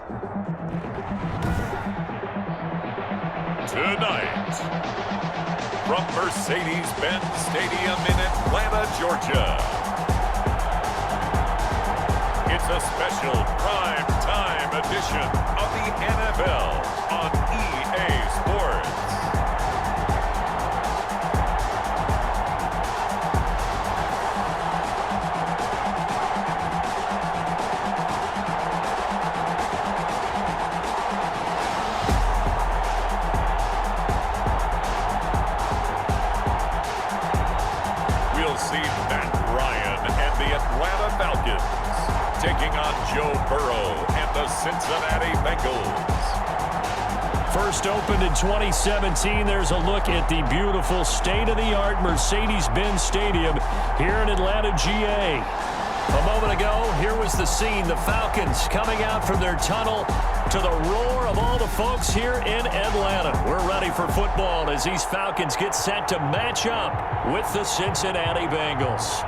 Tonight, from Mercedes-Benz Stadium in Atlanta, Georgia, it's a special prime time edition of the NFL on EA Sports. Falcons taking on Joe Burrow and the Cincinnati Bengals. First opened in 2017, there's a look at the beautiful state-of-the-art Mercedes-Benz Stadium here in Atlanta, GA. A moment ago, here was the scene. The Falcons coming out from their tunnel to the roar of all the folks here in Atlanta. We're ready for football as these Falcons get set to match up with the Cincinnati Bengals.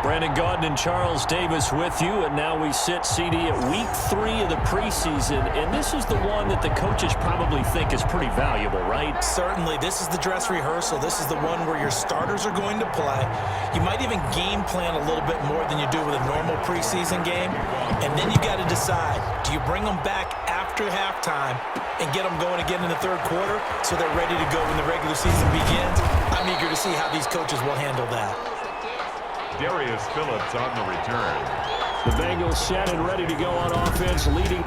Brandon Gaudin and Charles Davis with you, and now we sit, CD, at week 3 of the preseason, and this is the one that the coaches probably think is pretty valuable, right? Certainly. This is the dress rehearsal. This is the one where your starters are going to play. You might even game plan a little bit more than you do with a normal preseason game, and then you got to decide, do you bring them back after halftime and get them going again in the third quarter so they're ready to go when the regular season begins? I'm eager to see how these coaches will handle that. Darius Phillips on the return. The Bengals set and ready to go on offense, leading.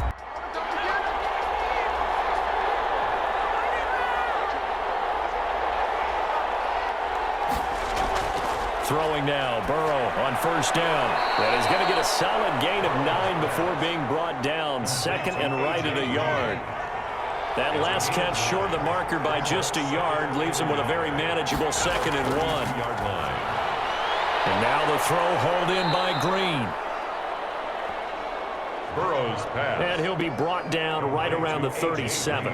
Throwing now, Burrow on first down. And he's going to get a solid gain of 9 before being brought down. Second and right at a yard. That last catch short of the marker by just a yard leaves him with a very manageable 2nd and 1. Yard line. And now the throw hauled in by Green. Burrow's pass. And he'll be brought down right around the 37.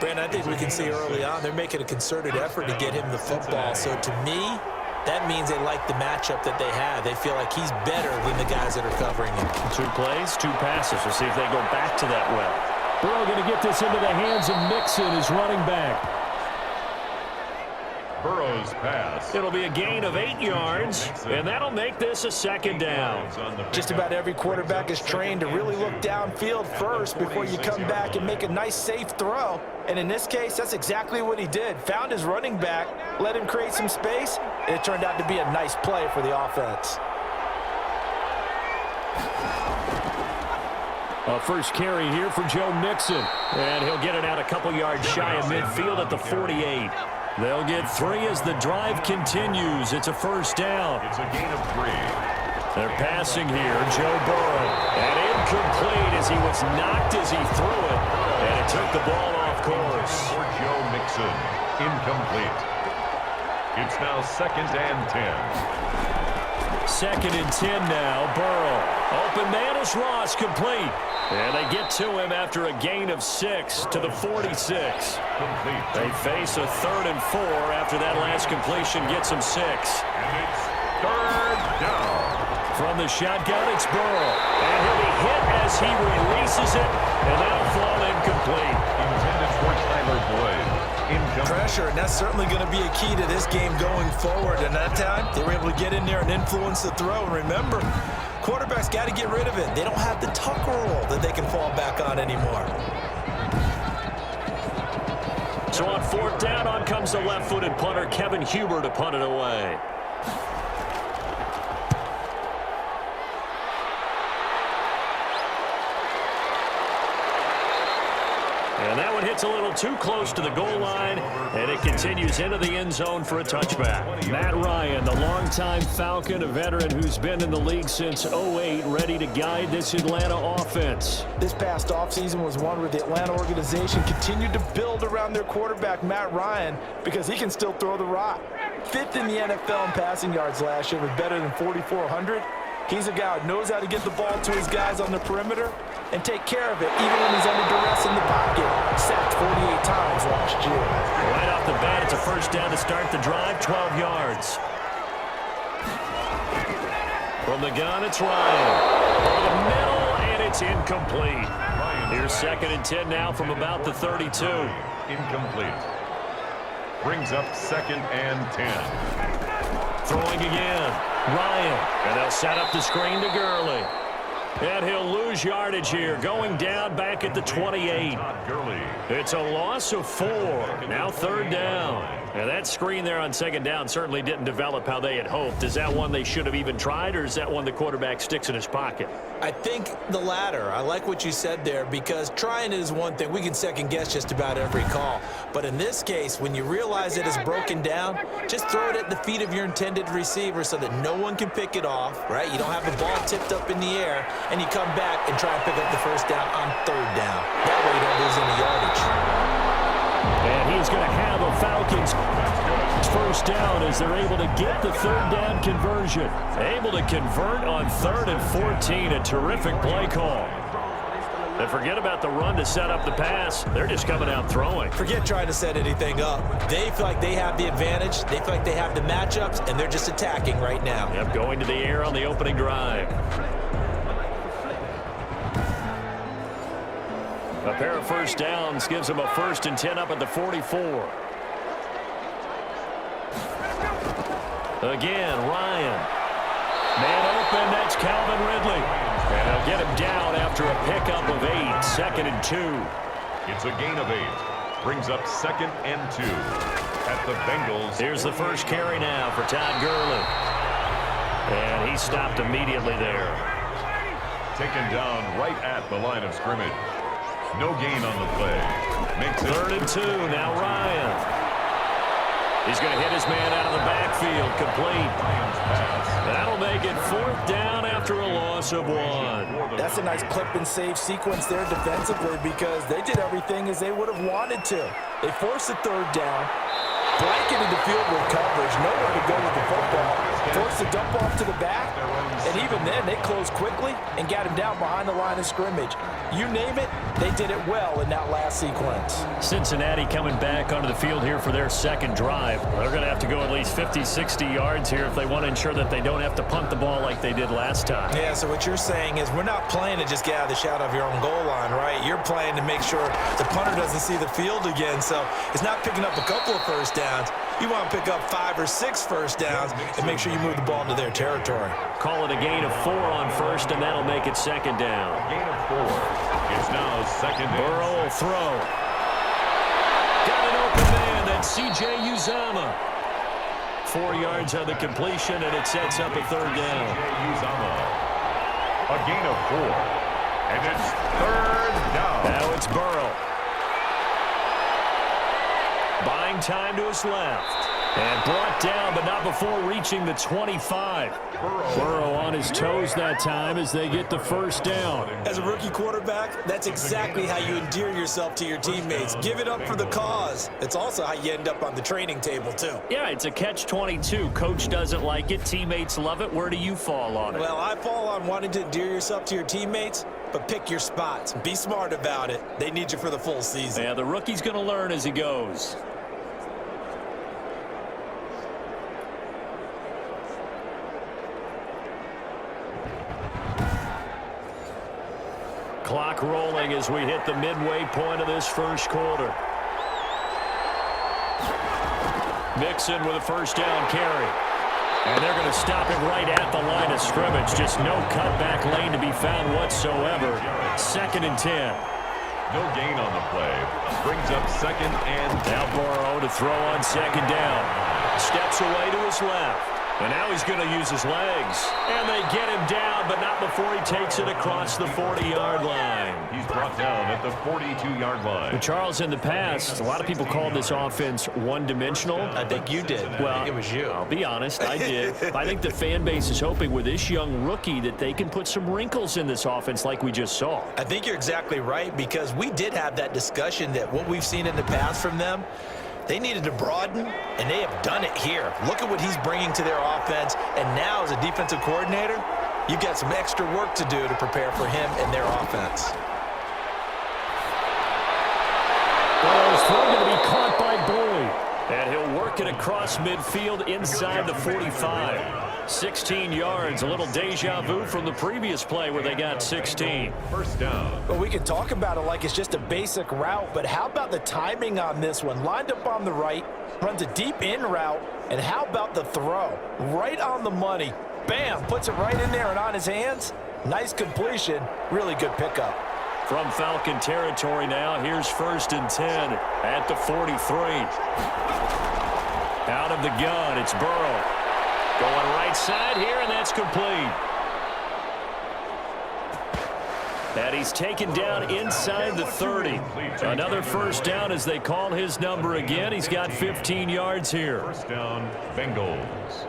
Brandon, I think we can see early on they're making a concerted effort to get him the football. So to me, that means they like the matchup that they have. They feel like he's better than the guys that are covering him. 2 plays, 2 passes. We'll see if they go back to that well. Burrow going to get this into the hands of Mixon, his running back. Burrow's pass. It'll be a gain of 8 yards, and that'll make this a 2nd down. Just about every quarterback is trained to really look downfield first before you come back and make a nice, safe throw. And in this case, that's exactly what he did. Found his running back, let him create some space, and it turned out to be a nice play for the offense. A first carry here for Joe Mixon, and he'll get it out a couple yards shy of midfield at the 48. They'll get 3 as the drive continues. It's a first down. It's a gain of 3. They're passing here, Joe Burrow. And incomplete as he was knocked as he threw it. And it took the ball off course. For Joe Mixon, incomplete. It's now 2nd and 10. 2nd and 10 now, Burrow. Open man is Ross, complete. And they get to him after a gain of 6 to the 46. Complete. They face a 3rd and 4 after that last completion gets them 6. And it's 3rd down. From the shotgun, it's Burrow. And he'll be hit as he releases it, and that'll fall incomplete. Intended for Tyler Boyd. Pressure, and that's certainly going to be a key to this game going forward. And that time, they were able to get in there and influence the throw. And remember, quarterbacks got to get rid of it. They don't have the tuck roll that they can fall back on anymore. So on 4th down, on comes the left-footed punter, Kevin Huber, to punt it away. And that one hits a little too close to the goal line, and it continues into the end zone for a touchback. Matt Ryan, the longtime Falcon, a veteran who's been in the league since '08, ready to guide this Atlanta offense. This past offseason was one where the Atlanta organization continued to build around their quarterback, Matt Ryan, because he can still throw the rock. 5th in the NFL in passing yards last year with better than 4,400. He's a guy who knows how to get the ball to his guys on the perimeter and take care of it, even when he's under duress in the pocket. Sacked 48 times last year. Right off the first down to start the drive, 12 yards. From the gun, it's Ryan. Over the middle, and it's incomplete. Here's 2nd and 10 now from about the 32. Incomplete. Brings up 2nd and 10. Throwing again. Ryan. And they'll set up the screen to Gurley. And he'll lose yardage here, going down back at the 28. It's a loss of 4. Now 3rd down. And that screen there on 2nd down certainly didn't develop how they had hoped. Is that one they should have even tried, or is that one the quarterback sticks in his pocket? I think the latter. I like what you said there, because trying it is one thing. We can second-guess just about every call. But in this case, when you realize it is broken down, just throw it at the feet of your intended receiver so that no one can pick it off, right? You don't have the ball tipped up in the air, and you come back and try and pick up the 1st down on 3rd down. That way you don't lose any yardage. And he's going to have a Falcons 1st down as they're able to get the 3rd down conversion. Able to convert on 3rd and 14. A terrific play call. And forget about the run to set up the pass. They're just coming out throwing. Forget trying to set anything up. They feel like they have the advantage. They feel like they have the matchups, and they're just attacking right now. Yep, going to the air on the opening drive. A pair of 1st downs gives them a 1st and 10 up at the 44. Again, Ryan. Man open, that's Calvin Ridley. And they'll get him down after a pickup of 8, 2nd and 2. It's a gain of 8. Brings up 2nd and 2 at the Bengals. Here's the first carry now for Todd Gurley. And he stopped immediately there. Taken down right at the line of scrimmage. No gain on the play. Makes it 3rd and 2. Now Ryan. He's going to hit his man out of the backfield. Complete. That'll make it 4th down after a loss of 1. That's a nice clip and save sequence there defensively, because they did everything as they would have wanted to. They forced the 3rd down, blanketed the field with coverage, nowhere to go with the football, forced the dump off to the back, and even then they closed quickly and got him down behind the line of scrimmage. You name it, they did it well in that last sequence. Cincinnati coming back onto the field here for their 2nd drive. They're going to have to go at least 50, 60 yards here if they want to ensure that they don't have to punt the ball like they did last time. Yeah, so what you're saying is we're not playing to just get out of the shadow of your own goal line, right? You're playing to make sure the punter doesn't see the field again. So it's not picking up a couple of 1st downs. You want to pick up 5 or 6 1st downs and make sure you move the ball into their territory. Call it a gain of 4 on 1st, and that'll make it 2nd down. gain of 4. It's now 2nd and Burrow will throw. Got an open man. That's C.J. Uzomah. 4 yards on the completion, and it sets up a 3rd down. Uzomah. A gain of 4. And it's 3rd down. Now it's Burrow. Buying time to his left. And brought down, but not before reaching the 25. Burrow on his toes that time as they get the 1st down. As a rookie quarterback, that's exactly how you endear yourself to your teammates. Give it up for the cause. It's also how you end up on the training table, too. Yeah, it's a catch-22. Coach doesn't like it. Teammates love it. Where do you fall on it? Well, I fall on wanting to endear yourself to your teammates, but pick your spots. Be smart about it. They need you for the full season. Yeah, the rookie's going to learn as he goes. Clock rolling as we hit the midway point of this 1st quarter. Mixon with a 1st down carry. And they're going to stop it right at the line of scrimmage. Just no cutback lane to be found whatsoever. 2nd and 10. No gain on the play. Brings up 2nd and 10. Now Burrow to throw on 2nd down. Steps away to his left. And now he's going to use his legs. And they get him down, but not before he takes it across the 40-yard line. He's brought down at the 42-yard line. But Charles, in the past, a lot of people called this offense one-dimensional. I think you did. Well, I think it was you. I'll be honest, I did. I think the fan base is hoping with this young rookie that they can put some wrinkles in this offense like we just saw. I think you're exactly right, because we did have that discussion that what we've seen in the past from them, they needed to broaden, and they have done it here. Look at what he's bringing to their offense, and now as a defensive coordinator, you've got some extra work to do to prepare for him and their offense. Well, his throw going to be caught by Boyd. And he'll work it across midfield inside the 45. 16 yards, a little deja vu from the previous play where they got 16. First down. Well, we can talk about it like it's just a basic route, but how about the timing on this one? Lined up on the right, runs a deep in route, and how about the throw? Right on the money. Bam, puts it right in there and on his hands. Nice completion, really good pickup. From Falcon territory now, here's 1st and 10 at the 43. Out of the gun, it's Burrow. Going right side here, and that's complete. And he's taken down inside the 30. Another first down as they call his number again. He's got 15 yards here. First down, Bengals.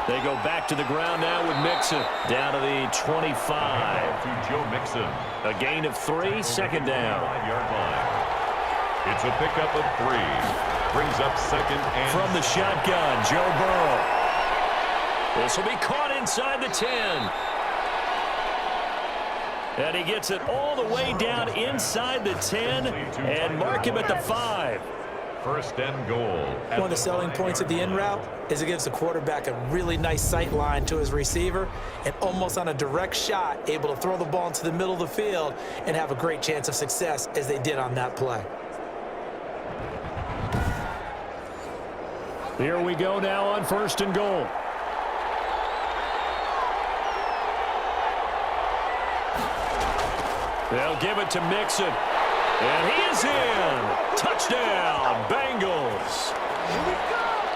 They go back to the ground now with Mixon. Down to the 25. To Joe Mixon. A gain of 3, second down. 5-yard line. It's a pickup of 3. Brings up second and... From the shotgun, Joe Burrow. This will be caught inside the 10. And he gets it all the way down inside the 10 and mark him at the 5. First and goal. One of the selling points of the in route is it gives the quarterback a really nice sight line to his receiver and almost on a direct shot able to throw the ball into the middle of the field and have a great chance of success as they did on that play. Here we go now on 1st and goal. They'll give it to Mixon. And he is in. Touchdown, Bengals.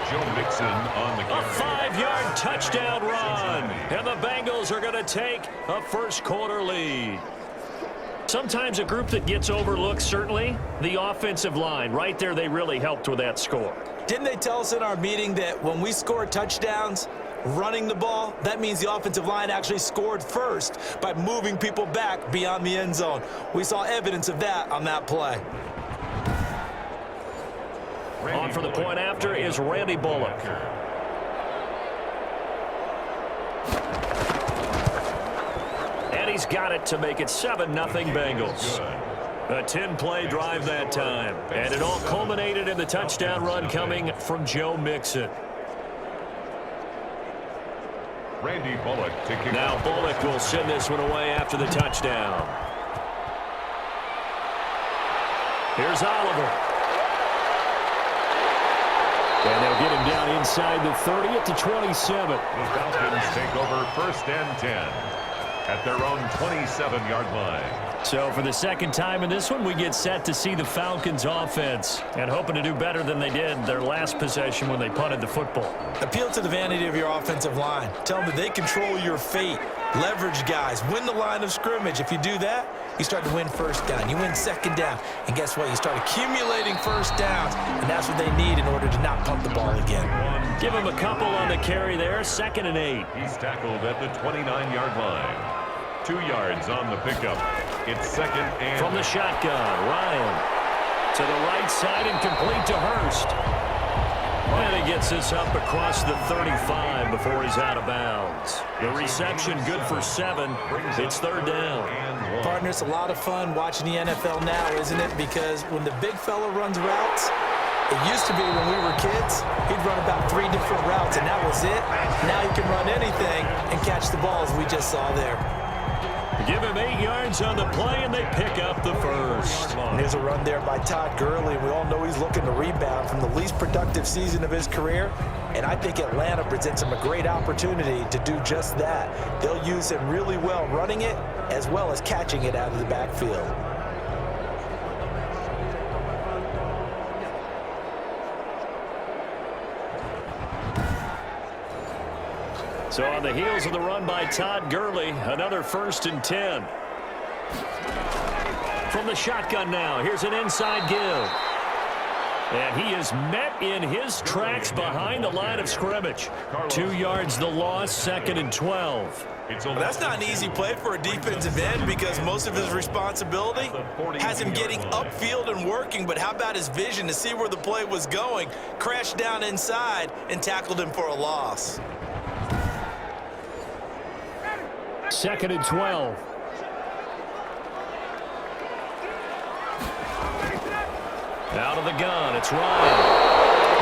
Joe Mixon on the A carry. 5-yard touchdown run. And the Bengals are going to take a first-quarter lead. Sometimes a group that gets overlooked, certainly, the offensive line. Right there, they really helped with that score. Didn't they tell us in our meeting that when we score touchdowns, running the ball, that means the offensive line actually scored first by moving people back beyond the end zone. We saw evidence of that on that play. On for the point after is Randy Bullock. And he's got it to make it 7-0 Bengals. A 10-play drive that time. And it all culminated in the touchdown run coming from Joe Mixon. Randy Bullock to kick. Now Bullock will send this one away after the touchdown. Here's Oliver. And they'll get him down inside the 30 at the 27. The Falcons take over 1st and 10 at their own 27-yard line. So for the second time in this one, we get set to see the Falcons offense and hoping to do better than they did their last possession when they punted the football. Appeal to the vanity of your offensive line. Tell them that they control your fate. Leverage guys. Win the line of scrimmage. If you do that, you start to win first down. You win second down. And guess what? You start accumulating first downs. And that's what they need in order to not punt the ball again. Give him a couple on the carry there. 2nd and 8. He's tackled at the 29-yard line. 2 yards on the pickup. It's 2nd and... From the shotgun, Ryan to the right side and complete to Hurst. And he gets this up across the 35 before he's out of bounds. The reception good for 7. It's 3rd down. Partner, it's a lot of fun watching the NFL now, isn't it? Because when the big fella runs routes, it used to be when we were kids, he'd run about 3 different routes, and that was it. Now he can run anything and catch the balls we just saw there. Give him 8 yards on the play, and they pick up the first. And there's a run there by Todd Gurley. We all know he's looking to rebound from the least productive season of his career. And I think Atlanta presents him a great opportunity to do just that. They'll use him really well running it as well as catching it out of the backfield. So on the heels of the run by Todd Gurley, another 1st and 10. From the shotgun now, here's an inside give. And he is met in his tracks behind the line of scrimmage. 2 yards the loss, 2nd and 12. Well, that's not an easy play for a defensive end because most of his responsibility has him getting upfield and working. But how about his vision to see where the play was going, crashed down inside, and tackled him for a loss. 2nd and 12. Out of the gun, it's Ryan.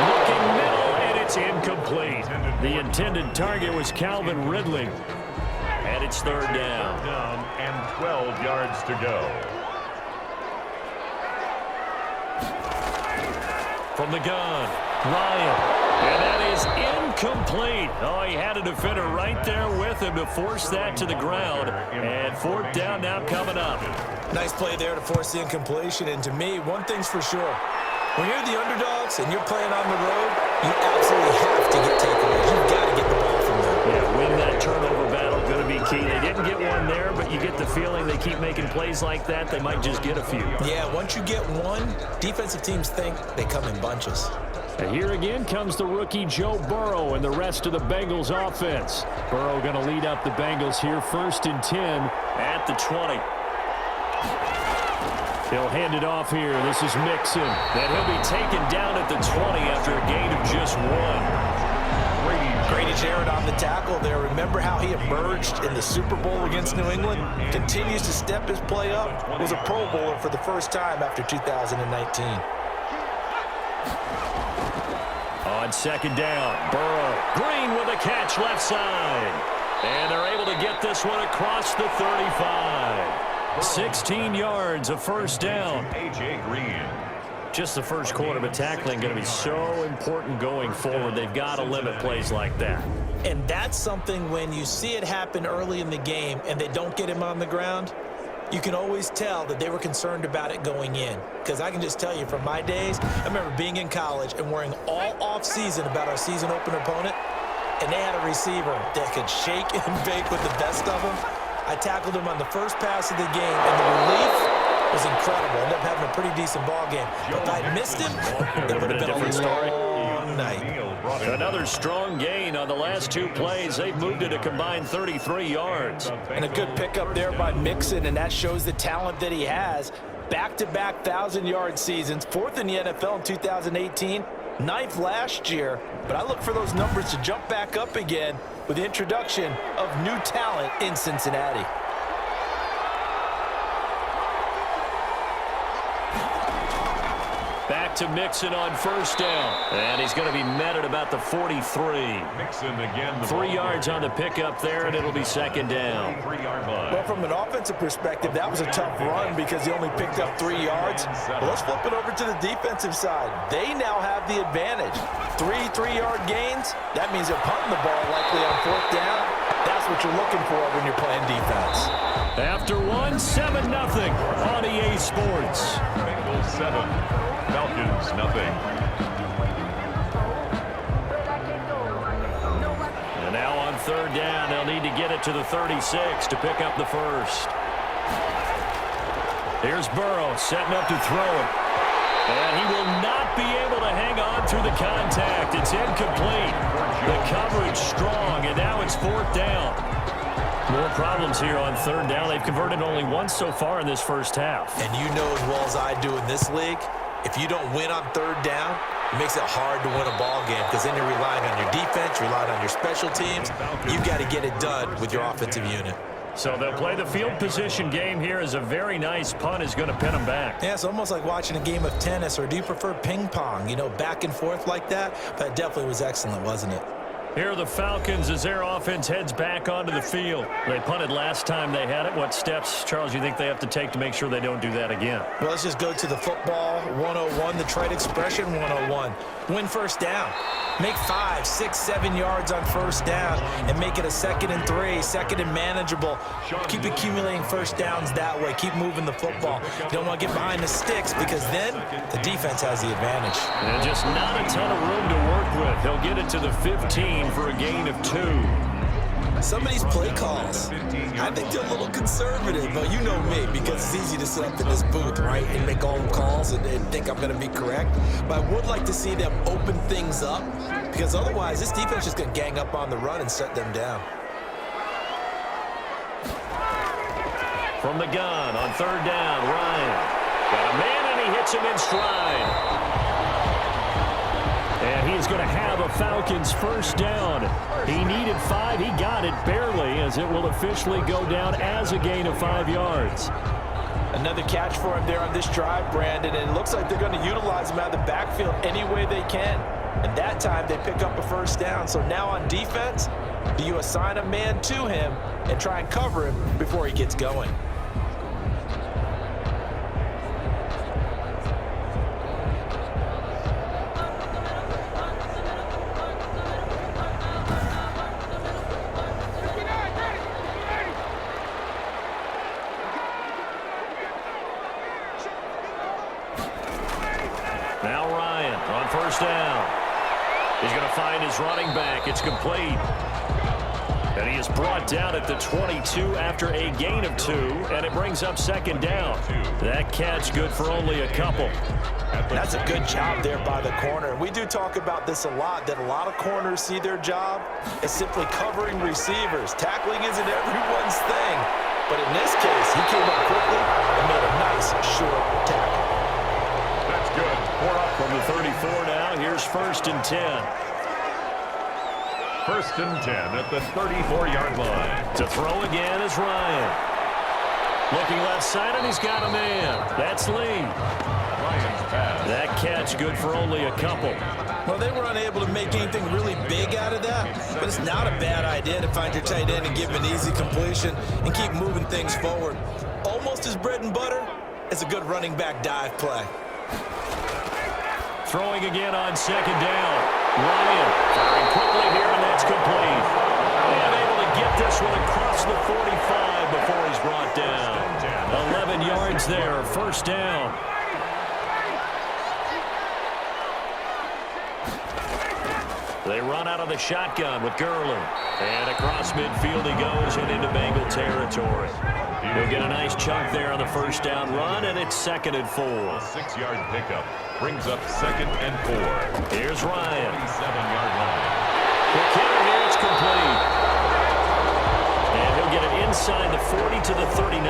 Looking middle, and it's incomplete. The intended target was Calvin Ridley. And it's 3rd down. And 12 yards to go. From the gun, Ryan. And that is incomplete. Oh, he had a defender right there with him to force that to the ground. And 4th down now coming up. Nice play there to force the incompletion. And to me, one thing's for sure. When you're the underdogs and you're playing on the road, you absolutely have to get takeaways. You've got to get the ball from them. Yeah, win that turnover battle, going to be key. They didn't get one there, but you get the feeling they keep making plays like that, they might just get a few. Yeah, once you get one, defensive teams think they come in bunches. And here again comes the rookie Joe Burrow and the rest of the Bengals offense. Burrow going to lead up the Bengals here, 1st and 10 at the 20. He'll hand it off here. This is Mixon. And he'll be taken down at the 20 after a gain of just 1. Grady Jarrett on the tackle there. Remember how he emerged in the Super Bowl against New England? Continues to step his play up. Was a Pro Bowler for the first time after 2019. On 2nd down, Burrow. Green with a catch left side. And they're able to get this one across the 35. 16 yards, a 1st down. A.J. Green. Just the first quarter, but tackling going to be so important going forward. They've got to limit plays like that. And that's something when you see it happen early in the game and they don't get him on the ground, you can always tell that they were concerned about it going in. Because I can just tell you from my days, I remember being in college and worrying all off-season about our season opener opponent, and they had a receiver that could shake and bake with the best of them. I tackled him on the first pass of the game, and the relief was incredible. Ended up having a pretty decent ball game. But if I'd missed him, it would have been a different story. Night. Another strong gain on the last 2 plays. They've moved it a combined 33 yards. And a good pickup there by Mixon, and that shows the talent that he has. Back-to-back 1,000-yard seasons, 4th in the NFL in 2018, 9th last year. But I look for those numbers to jump back up again with the introduction of new talent in Cincinnati. Back to Mixon on 1st down. And he's going to be met at about the 43. Mixon again. 3 yards on the pickup there, and it'll be 2nd down. 3-yard line. Well, from an offensive perspective, that was a tough run because he only picked up 3 yards. But let's flip it over to the defensive side. They now have the advantage. 3-3-yard gains, that means they're punting the ball likely on 4th down. That's what you're looking for when you're playing defense. After 7-0 on EA Sports. Bengals 7. Falcons, nothing. And now on 3rd down, they'll need to get it to the 36 to pick up the 1st. Here's Burrow setting up to throw it. And he will not be able to hang on through the contact. It's incomplete. The coverage strong, and now it's 4th down. More problems here on 3rd down. They've converted only once so far in this first half. And you know as well as I do in this league, if you don't win on 3rd down, it makes it hard to win a ball game because then you're relying on your defense, relying on your special teams. You've got to get it done with your offensive unit. So they'll play the field position game here as a very nice punt is going to pin them back. Yeah, it's almost like watching a game of tennis, or do you prefer ping pong? You know, back and forth like that? That definitely was excellent, wasn't it? Here are the Falcons as their offense heads back onto the field. They punted last time they had it. What steps, Charles, you think they have to take to make sure they don't do that again? Well, let's just go to the football 101, the trade expression 101. Win 1st down. Make 5, 6, 7 yards on 1st down and make it a 2nd and 3, 2nd and manageable. Keep accumulating 1st downs that way. Keep moving the football. You don't want to get behind the sticks because then the defense has the advantage. And just not a ton of room to work with. He'll get it to the 15 for a gain of 2. Some of these play calls, I think they're a little conservative, but you know me, because it's easy to sit up in this booth, right, and make all the calls and think I'm going to be correct. But I would like to see them open things up, because otherwise this defense is going to gang up on the run and shut them down. From the gun on third down, Ryan. Got a man, and he hits him in stride. And he's going to have a Falcons first down. He needed 5. He got it barely, as it will officially go down as a gain of 5 yards. Another catch for him there on this drive, Brandon, and it looks like they're going to utilize him out of the backfield any way they can. And that time they pick up a first down. So now on defense, do you assign a man to him and try and cover him before he gets going? Now Ryan on first down. He's going to find his running back. It's complete. And he is brought down at the 22 after a gain of 2, and it brings up second down. That catch good for only a couple. That's a good job there by the corner. We do talk about this a lot, that a lot of corners see their job as simply covering receivers. Tackling isn't everyone's thing. But in this case, he came up quickly and made a nice short tackle. That's good. We're up from the 34 now. Here's first and 10. First and 10 at the 34-yard line. To throw again is Ryan. Looking left side, and he's got a man. That's Lee. Ryan's pass. That catch good for only a couple. Well, they were unable to make anything really big out of that, but it's not a bad idea to find your tight end and give him an easy completion and keep moving things forward. Almost as bread and butter as a good running back dive play. Throwing again on second down. Ryan firing quickly here, and that's complete. And able to get this one across the 45 before he's brought down. 11 yards there, first down. They run out of the shotgun with Gurley. And across midfield he goes and into Bengal territory. He'll get a nice chunk there on the first down run, and it's second and 4. 6-yard pickup brings up second and 4. Here's Ryan. 27-yard line. The kick here, it's complete. And he'll get it inside the 40 to the 39.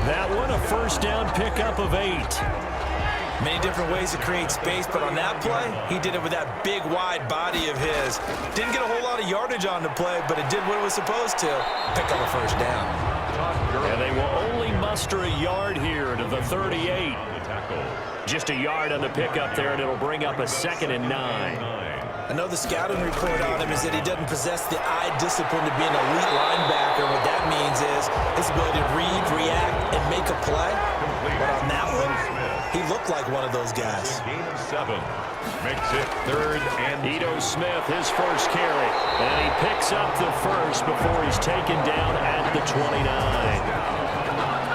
That one, a first down pickup of 8. Many different ways to create space, but on that play, he did it with that big, wide body of his. Didn't get a whole lot of yardage on the play, but it did what it was supposed to. Pick up a first down. And they will only muster a yard here to the 38. Just a yard on the pickup there, and it'll bring up a second and 9. I know the scouting report on him is that he doesn't possess the eye discipline to be an elite linebacker. What that means is his ability to read, react, and make a play. But on that one, he looked like one of those guys. Gain of 7. Makes it third and Ito Smith, his first carry. And he picks up the first before he's taken down at the 29.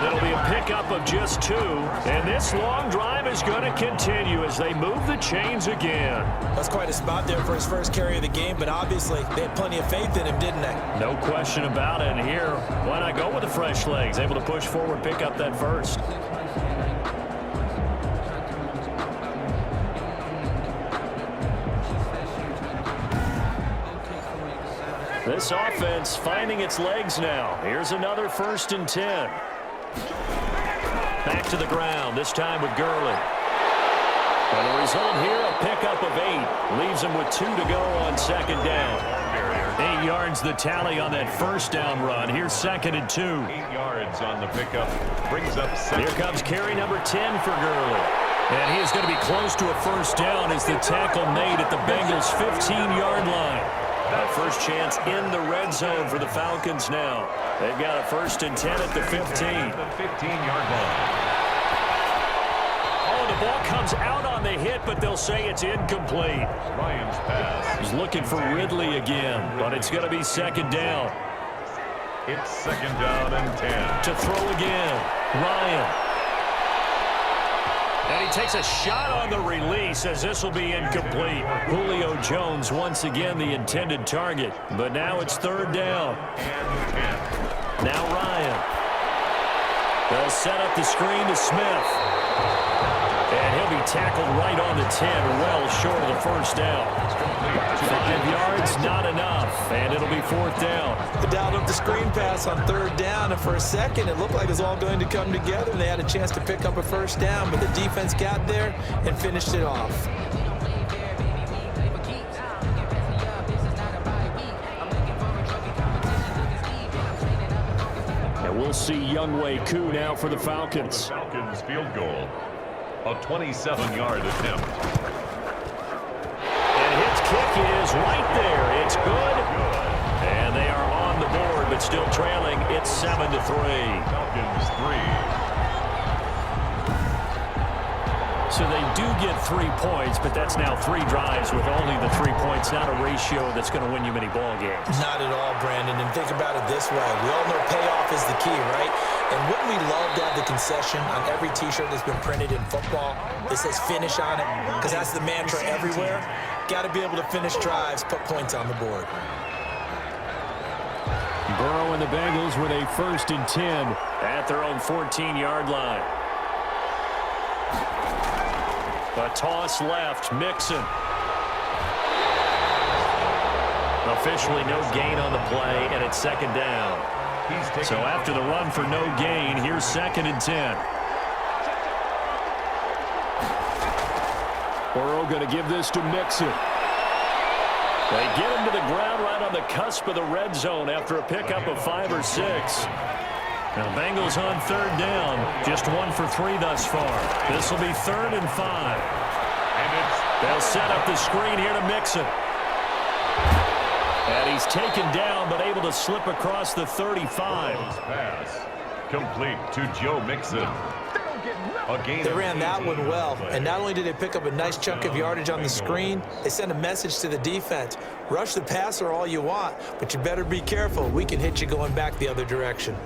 It'll be a pickup of just 2. And this long drive is going to continue as they move the chains again. That's quite a spot there for his first carry of the game, but obviously they had plenty of faith in him, didn't they? No question about it. And here, why not go with the fresh legs? Able to push forward, pick up that first. This offense finding its legs now. Here's another first and 10. Back to the ground, this time with Gurley. And the result here, a pickup of 8. Leaves him with 2 to go on second down. 8 yards the tally on that first down run. Here's second and 2. 8 yards on the pickup. Brings up second. Here comes carry number 10 for Gurley. And he is going to be close to a first down as the tackle made at the Bengals' 15-yard line. That first chance in the red zone for the Falcons now. They've got a first and 10 at the 15. The 15-yard line. Oh, the ball comes out on the hit, but they'll say it's incomplete. Ryan's pass. He's looking for Ridley again, but it's going to be second down. It's second down and 10. To throw again, Ryan. And he takes a shot on the release as this will be incomplete. Julio Jones once again the intended target. But now it's third down. Now Ryan. They'll set up the screen to Smith. And he'll be tackled right on the 10, well short of the first down. 5 yards, not enough, and it'll be fourth down. The dialed up the screen pass on third down, and for a second it looked like it was all going to come together, and they had a chance to pick up a first down, but the defense got there and finished it off. And we'll see WK3 now for the Falcons. Falcons field goal. A 27-yard attempt. And his kick is right there. It's good. And they are on the board, but still trailing. It's 7-3. Falcons 3. So they do get 3 points, but that's now 3 drives with only the 3 points. Not a ratio that's going to win you many ball games. Not at all, Brandon. And think about it this way. We all know payoff is the key, right? And wouldn't we love to have the concession on every T-shirt that's been printed in football that says finish on it? Because that's the mantra everywhere. Got to be able to finish drives, put points on the board. Burrow and the Bengals with a 1st and 10 at their own 14-yard line. A toss left, Mixon. Officially no gain on the play, and it's second down. So after the run for no gain, here's 2nd and 10. Burrow going to give this to Mixon. They get him to the ground right on the cusp of the red zone after a pickup of 5 or 6. Now Bengals on third down, just 1 for 3 thus far. This will be 3rd and 5. They'll set up the screen here to Mixon. And he's taken down, but able to slip across the 35. Pass complete to Joe Mixon. They ran that one well, and not only did they pick up a nice chunk of yardage on the screen, they sent a message to the defense. Rush the passer all you want, but you better be careful. We can hit you going back the other direction.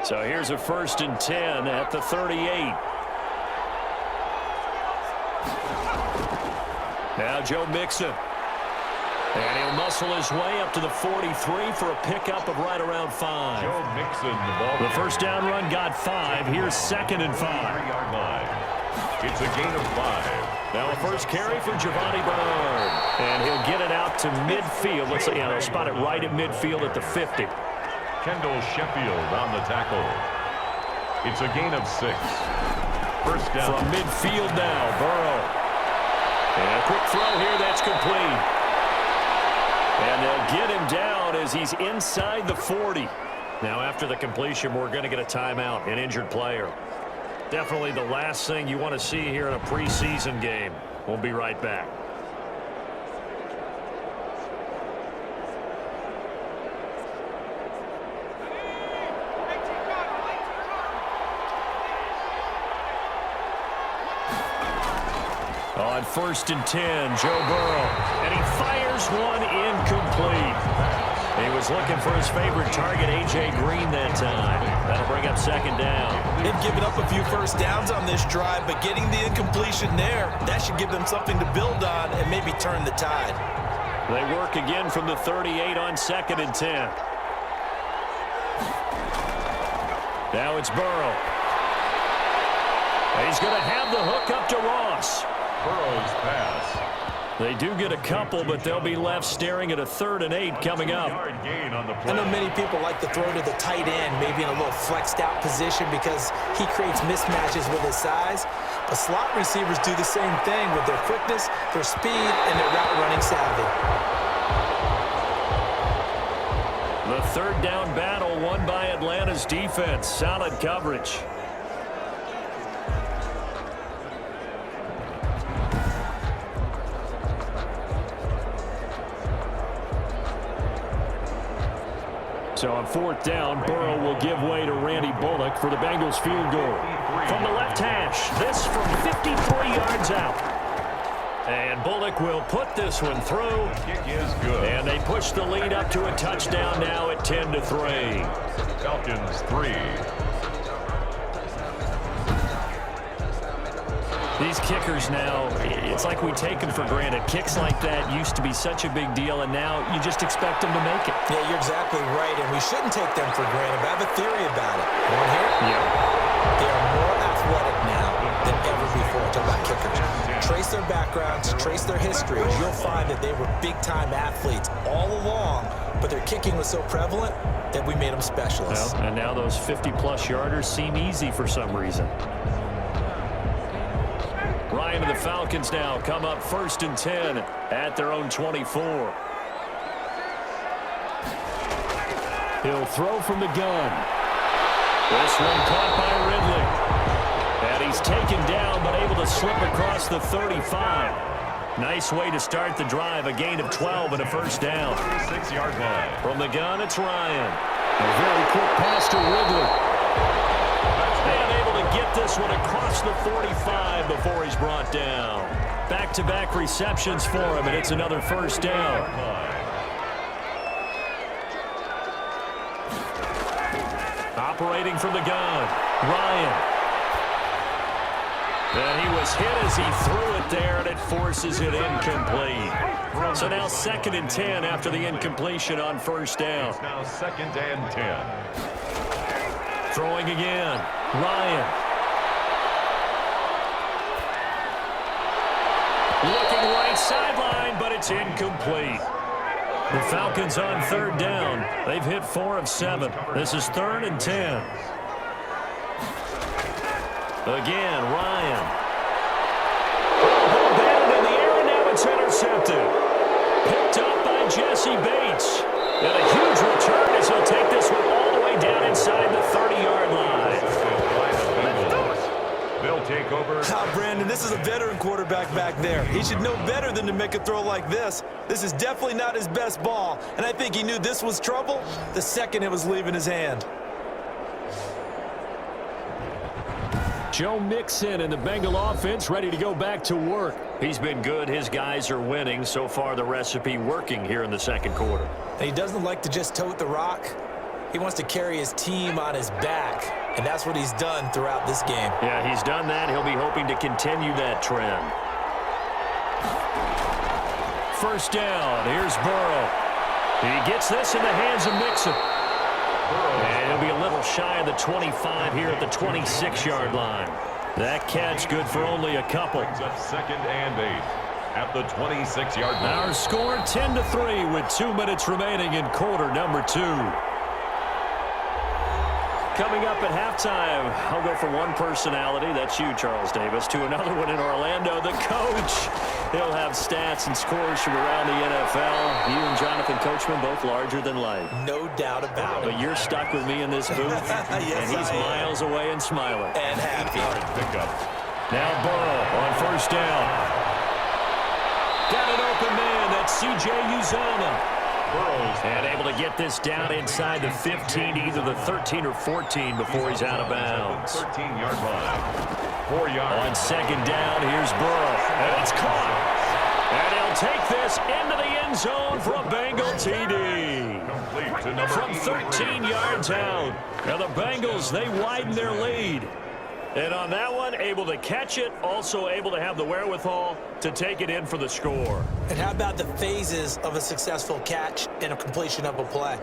So here's a 1st and 10 at the 38. Now Joe Mixon. And he'll muscle his way up to the 43 for a pickup of right around 5. Joe Mixon, the ball. The first down run got 5. Here's 2nd and 5. 3-yard line. It's a gain of 5. Now a first carry for Giovanni Bernard. And he'll get it out to midfield. Let's see, they'll spot it right at midfield at the 50. Kendall Sheffield on the tackle. It's a gain of 6. First down. From midfield now, Burrow. And a quick throw here, that's complete. And they'll get him down as he's inside the 40. Now after the completion, we're going to get a timeout, an injured player. Definitely the last thing you want to see here in a preseason game. We'll be right back. On 1st and 10, Joe Burrow. And he fires one incomplete. He was looking for his favorite target, A.J. Green, that time. That'll bring up 2nd down. They've given up a few first downs on this drive, but getting the incompletion there, that should give them something to build on and maybe turn the tide. They work again from the 38 on 2nd and 10. Now it's Burrow. He's going to have the hook up to Ross. Burrow's pass. They do get a couple, but they'll be left staring at a 3rd and 8 coming up. Gain on the play. I know many people like to throw to the tight end, maybe in a little flexed out position because he creates mismatches with his size. But slot receivers do the same thing with their quickness, their speed, and their route running savvy. The 3rd down battle won by Atlanta's defense. Solid coverage. So on 4th down, Burrow will give way to Randy Bullock for the Bengals field goal. From the left hash, this from 53 yards out. And Bullock will put this one through. Kick is good. And they push the lead up to a touchdown now at 10-3. Falcons 3. These kickers now, it's like we take them for granted. Kicks like that used to be such a big deal, and now you just expect them to make it. Yeah, you're exactly right, and we shouldn't take them for granted. But I have a theory about it. You want to hear it? Yeah. They are more athletic now than ever before. Talk about kickers. Trace their backgrounds, trace their histories. You'll find that they were big-time athletes all along, but their kicking was so prevalent that we made them specialists. Well, and now those 50-plus yarders seem easy for some reason. Ryan and the Falcons now come up 1st and 10 at their own 24. He'll throw from the gun. This one caught by Ridley. And he's taken down but able to slip across the 35. Nice way to start the drive. A gain of 12 and a first down. 36-yard line. From the gun, it's Ryan. A very quick pass to Ridley. And able to get this one across the 45 before he's brought down. Back-to-back receptions for him, and it's another first down. Operating from the gun, Ryan. And he was hit as he threw it there, and it forces it incomplete. So now 2nd and 10 after the incompletion on first down. It's now 2nd and 10. Throwing again, Ryan. Looking right sideline, but it's incomplete. The Falcons on 3rd down. They've hit 4 of 7. This is 3rd and 10. Again, Ryan. Ball batted in the air, and now it's intercepted. Picked up by Jesse Bates. And a huge return as he'll take this one all the way down inside the 30-yard line. They'll take over. Brandon, this is a veteran quarterback back there. He should know better than to make a throw like this. This is definitely not his best ball, and I think he knew this was trouble the second it was leaving his hand. Joe Mixon and the Bengal offense ready to go back to work. He's been good. His guys are winning. So far, the recipe working here in the 2nd quarter. And he doesn't like to just tote the rock. He wants to carry his team on his back, and that's what he's done throughout this game. Yeah, he's done that. He'll be hoping to continue that trend. First down. Here's Burrow. He gets this in the hands of Mixon. And he'll be a little shy of the 25 here at the 26-yard line. That catch good for only a couple. Brings up 2nd and 8 at the 26-yard line. Our score 10-3 with 2 minutes remaining in quarter number 2. Coming up at halftime, I'll go from one personality, that's you, Charles Davis, to another one in Orlando, the coach. He'll have stats and scores from around the NFL. You and Jonathan Coachman, both larger than life. No doubt about it. But you're stuck with me in this booth, Yes, and he's miles away and smiling. And happy. Pickup. Now Burrow on first down. Got an open man, that's C.J. Uzomah. And able to get this down inside the 15, either the 13 or 14 before he's out of bounds. 13-yard line. 4 yards. On second down, here's Burrow. And it's caught. And he'll take this into the end zone for a Bengal TD. Complete to number From 13 yards out. Now the Bengals, they widen their lead. And on that one, able to catch it, also able to have the wherewithal to take it in for the score. And how about the phases of a successful catch and a completion of a play?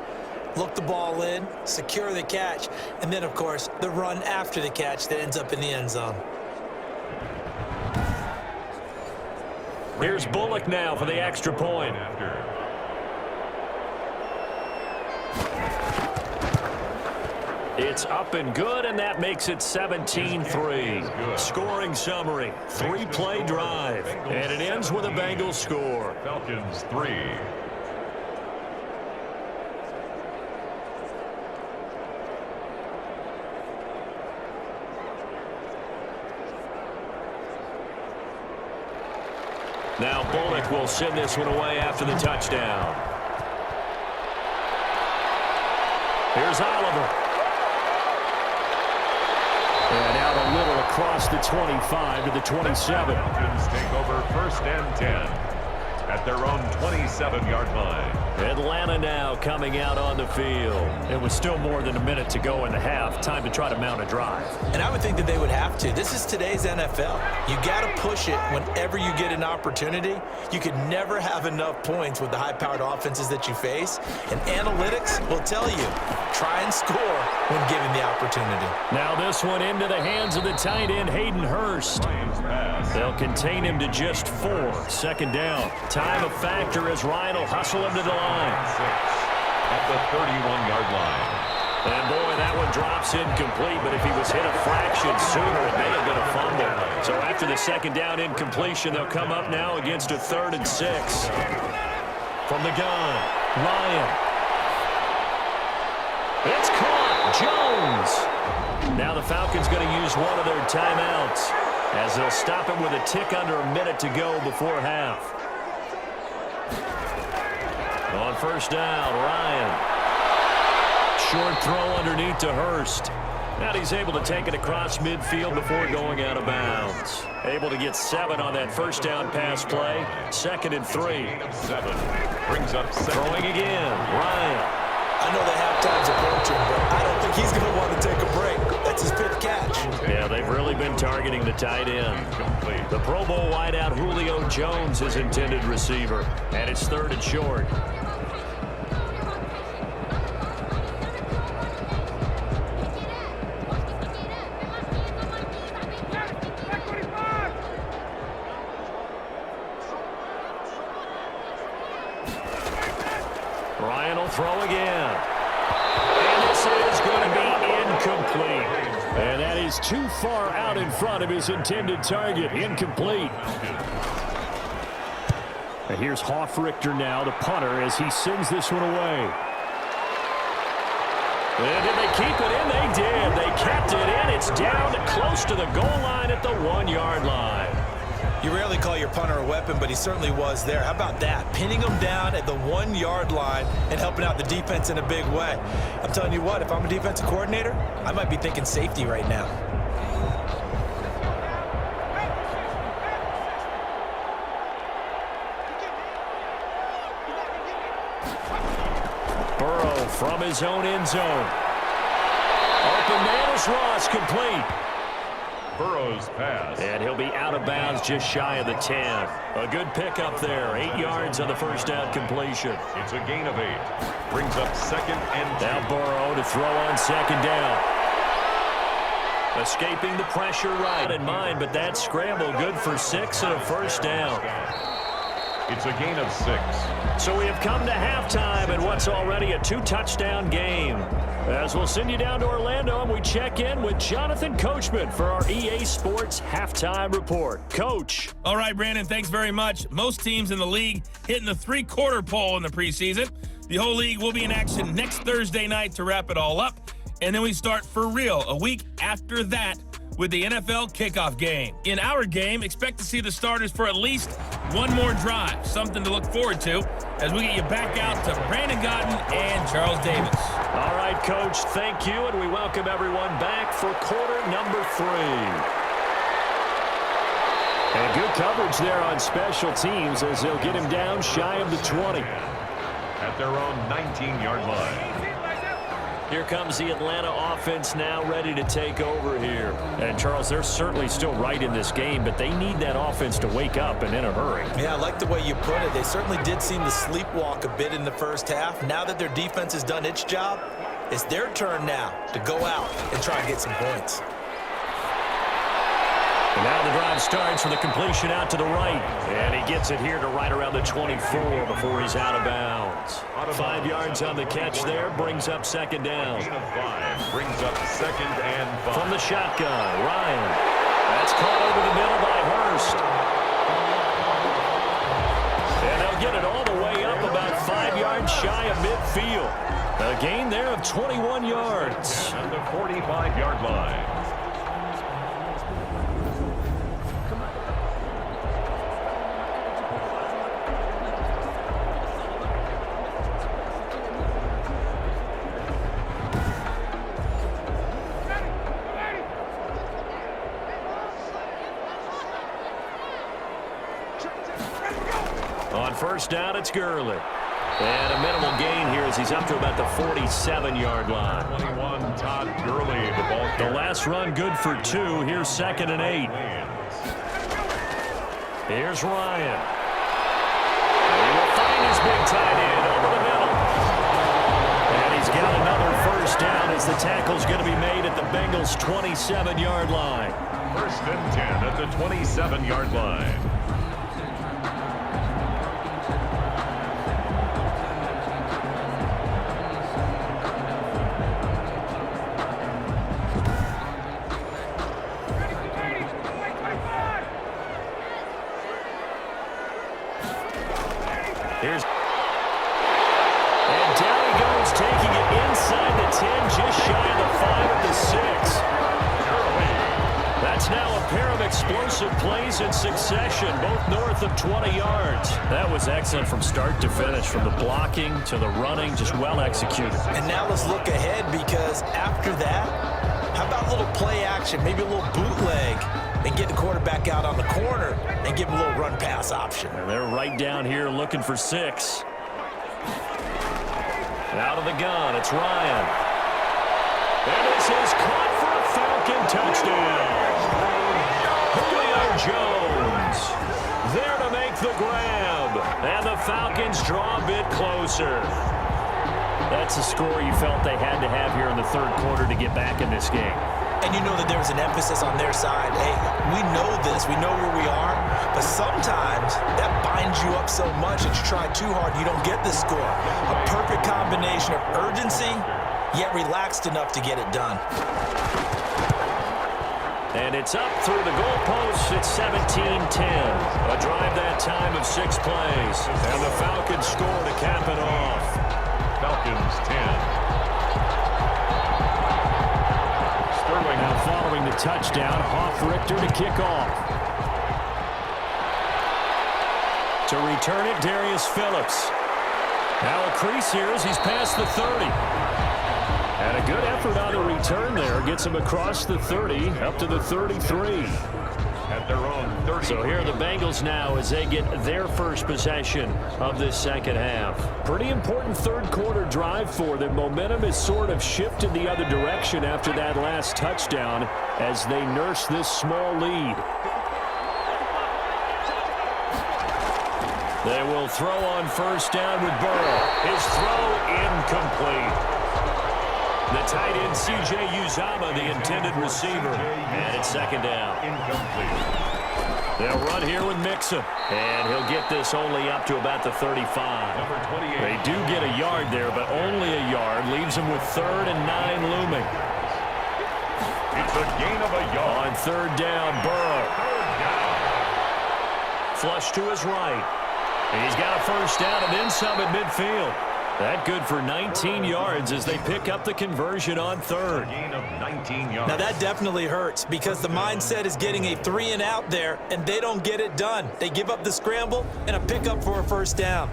Look the ball in, secure the catch, and then, of course, the run after the catch that ends up in the end zone. Here's Bullock now for the extra point. It's up and good, and that makes it 17-3. Scoring summary, 3-play drive, and it ends with a Bengals score. Falcons 3. Now Bullock will send this one away after the touchdown. Here's Oliver. And out a little across the 25 to the 27. Falcons take over 1st and 10 at their own 27-yard line. Atlanta now coming out on the field. It was still more than a minute to go in the half. Time to try to mount a drive. And I would think that they would have to. This is today's NFL. You got to push it whenever you get an opportunity. You could never have enough points with the high-powered offenses that you face. And analytics will tell you, try and score when given the opportunity. Now this one into the hands of the tight end, Hayden Hurst. They'll contain him to just 4. 2nd down. Time a factor as Ryan will hustle him to the line. At the 31-yard line. And boy, that one drops incomplete, but if he was hit a fraction sooner, it may have been a fumble. So after the 2nd down incompletion, they'll come up now against a 3rd and 6. From the gun, Ryan. It's caught, Jones. Now the Falcons going to use one of their timeouts as they'll stop him with a tick under a minute to go before half. On 1st down, Ryan. Short throw underneath to Hurst. Now he's able to take it across midfield before going out of bounds. Able to get 7 on that 1st down pass play. 2nd and 3. 7 brings up 7. Throwing again, Ryan. I know the halftime's approaching, but I don't think he's going to want to take a break. That's his 5th catch. Yeah, they've really been targeting the tight end. The Pro Bowl wideout Julio Jones is intended receiver, and it's 3rd and short. Ryan will throw again. And this is going to be incomplete. And that is too far out in front of his intended target. Incomplete. And here's Hoffrichter now, the punter, as he sends this one away. And did they keep it in? They did. They kept it in. It's down close to the goal line at the 1-yard line. You rarely call your punter a weapon, but he certainly was there. How about that? Pinning him down at the 1-yard line and helping out the defense in a big way. I'm telling you what, if I'm a defensive coordinator, I might be thinking safety right now. Burrow from his own end zone. Open man is Ross, complete. Burrow's pass. And he'll be out of bounds just shy of the 10. A good pickup there. 8 yards on the 1st down completion. It's a gain of 8. Brings up 2nd and 2. Now Burrow to throw on 2nd down. Escaping the pressure right in mind, but that scramble good for 6 and a 1st down. It's a gain of 6. So we have come to halftime in what's already a 2-touchdown game. As we'll send you down to Orlando, and we check in with Jonathan Coachman for our EA Sports Halftime Report. Coach. All right, Brandon, thanks very much. Most teams in the league hitting the 3-quarter pole in the preseason. The whole league will be in action next Thursday night to wrap it all up. And then we start for real a week after that with the NFL kickoff game. In our game, expect to see the starters for at least one more drive, something to look forward to as we get you back out to Brandon Godden and Charles Davis. All right, Coach, thank you, and we welcome everyone back for quarter number 3. And good coverage there on special teams as they'll get him down shy of the 20. At their own 19-yard line. Here comes the Atlanta offense now ready to take over here. And, Charles, they're certainly still right in this game, but they need that offense to wake up and in a hurry. Yeah, I like the way you put it. They certainly did seem to sleepwalk a bit in the 1st half. Now that their defense has done its job, it's their turn now to go out and try and get some points. And now the drive starts with a completion out to the right. And he gets it here to right around the 24 before he's out of bounds. 5 yards on the catch there, brings up 2nd down. Gain of 5 brings up 2nd and 5. From the shotgun, Ryan. That's caught over the middle by Hurst. And they'll get it all the way up about 5 yards shy of midfield. A gain there of 21 yards. On the 45-yard line. On first down, it's Gurley. And a minimal gain here as he's up to about the 47-yard line. 21, Todd Gurley, the ball carrier. The last run good for 2. Here's 2nd and 8. Here's Ryan. He will find his big tight end over the middle. And he's got another first down as the tackle's going to be made at the Bengals' 27-yard line. 1st and 10 at the 27-yard line. Here's and down he goes, taking it inside the 10, just shy of the 5 at the 6. That's now a pair of explosive plays in succession, both north of 20 yards. That was excellent from start to finish, from the blocking to the running, just well executed. And now let's look ahead, because after that, how about a little play action, maybe a little bootleg, and get the quarterback out on the corner and give him a little run-pass option. And they're right down here looking for 6. Out of the gun, it's Ryan. And this is caught for a Falcon touchdown. Julio Jones there to make the grab. And the Falcons draw a bit closer. That's a score you felt they had to have here in the 3rd quarter to get back in this game. And you know that there was an emphasis on their side. Hey, we know this. We know where we are. But sometimes that binds you up so much that you try too hard, you don't get the score. A perfect combination of urgency, yet relaxed enough to get it done. And it's up through the goalposts. It's 17-10. A drive that time of 6 plays. And the Falcons score to cap it off. Falcons 10. Now following the touchdown, Hoff-Richter to kick off. To return it, Darius Phillips. Now a crease here as he's past the 30. And a good effort on the return there. Gets him across the 30, up to the 33. At their own 30. So here are the Bengals now as they get their first possession of this 2nd half. Pretty important 3rd quarter drive for them. Momentum has sort of shifted the other direction after that last touchdown as they nurse this small lead. They will throw on first down with Burrow. His throw incomplete. The tight end, C.J. Uzomah, the intended receiver. And it's 2nd down. Incomplete. They'll run here with Mixon. And he'll get this only up to about the 35. Number 28. They do get a yard there, but only a yard. Leaves them with 3rd and 9 looming. It's a gain of a yard. On 3rd down, Burrow. 3rd down. Flush to his right. And he's got a first down and then some at midfield. That good for 19 yards as they pick up the conversion on 3rd. Gain of 19 yards. Now that definitely hurts, because the mindset is getting a 3 and out there, and they don't get it done. They give up the scramble and a pickup for a first down.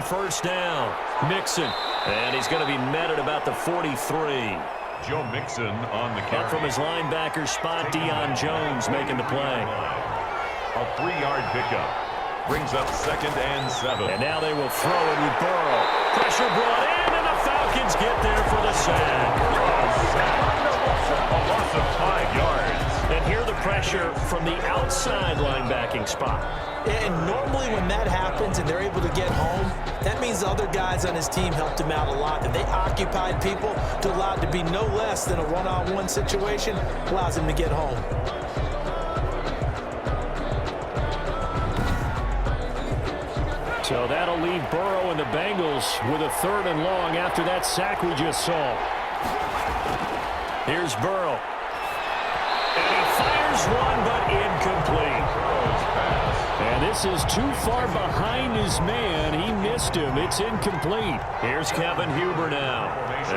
First down, Mixon, and he's going to be met at about the 43. Joe Mixon on the carry. Up from his linebacker spot, Deion Jones making the play. A 3-yard pickup brings up 2nd and 7. And now they will throw it with Burrow. Pressure brought in, and the Falcons get there for the sack. A loss of 5 yards. And here the pressure from the outside linebacking spot. And normally when that happens and they're able to get home, that means the other guys on his team helped him out a lot. And they occupied people to allow it to be no less than a one-on-one situation, allows him to get home. So that'll leave Burrow and the Bengals with a 3rd and long after that sack we just saw. Here's Burrow. And he fires one, but incomplete. And this is too far behind his man. He missed him. It's incomplete. Here's Kevin Huber now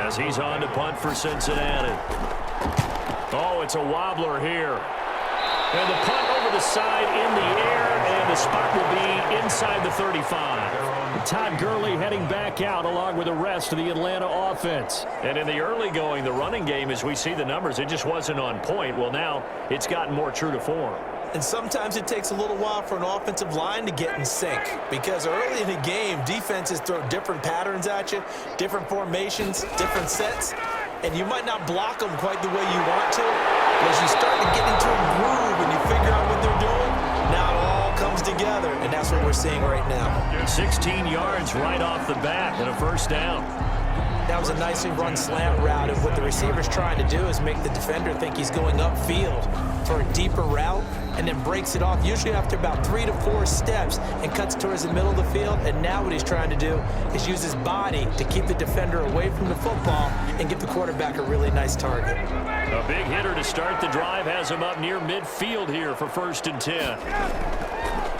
as he's on to punt for Cincinnati. Oh, it's a wobbler here. And the punt over the side in the air, and the spot will be inside the 35. Todd Gurley heading back out along with the rest of the Atlanta offense. And in the early going, the running game, as we see the numbers, it just wasn't on point. Well, now it's gotten more true to form. And sometimes it takes a little while for an offensive line to get in sync, because early in the game, defenses throw different patterns at you, different formations, different sets, and you might not block them quite the way you want to. But as you start to get into a groove and you figure out what they're doing, now it all comes together, and that's what we're seeing right now. 16 yards right off the bat and a first down. That was a nicely run slant route, and what the receiver's trying to do is make the defender think he's going upfield for a deeper route, and then breaks it off, usually after about 3 to 4 steps, and cuts towards the middle of the field. And now what he's trying to do is use his body to keep the defender away from the football and give the quarterback a really nice target. A big hitter to start the drive has him up near midfield here for 1st and 10.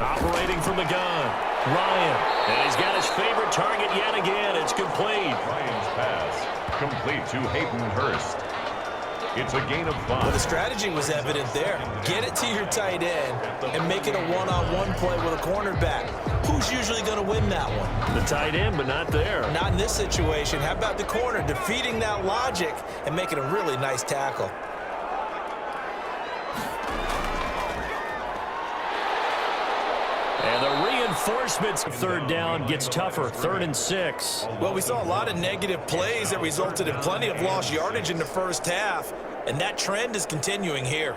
Operating from the gun, Ryan. And he's got his favorite target yet again. It's complete. Ryan's pass complete to Hayden Hurst. It's a gain of 5. Well, the strategy was evident there. Get it to your tight end and make it a one-on-one play with a cornerback. Who's usually going to win that one? The tight end, but not there. Not in this situation. How about the corner defeating that logic and making a really nice tackle? And the reinforcements of 3rd down gets tougher. 3rd and 6. Well, we saw a lot of negative plays that resulted in plenty of lost yardage in the first half, and that trend is continuing here.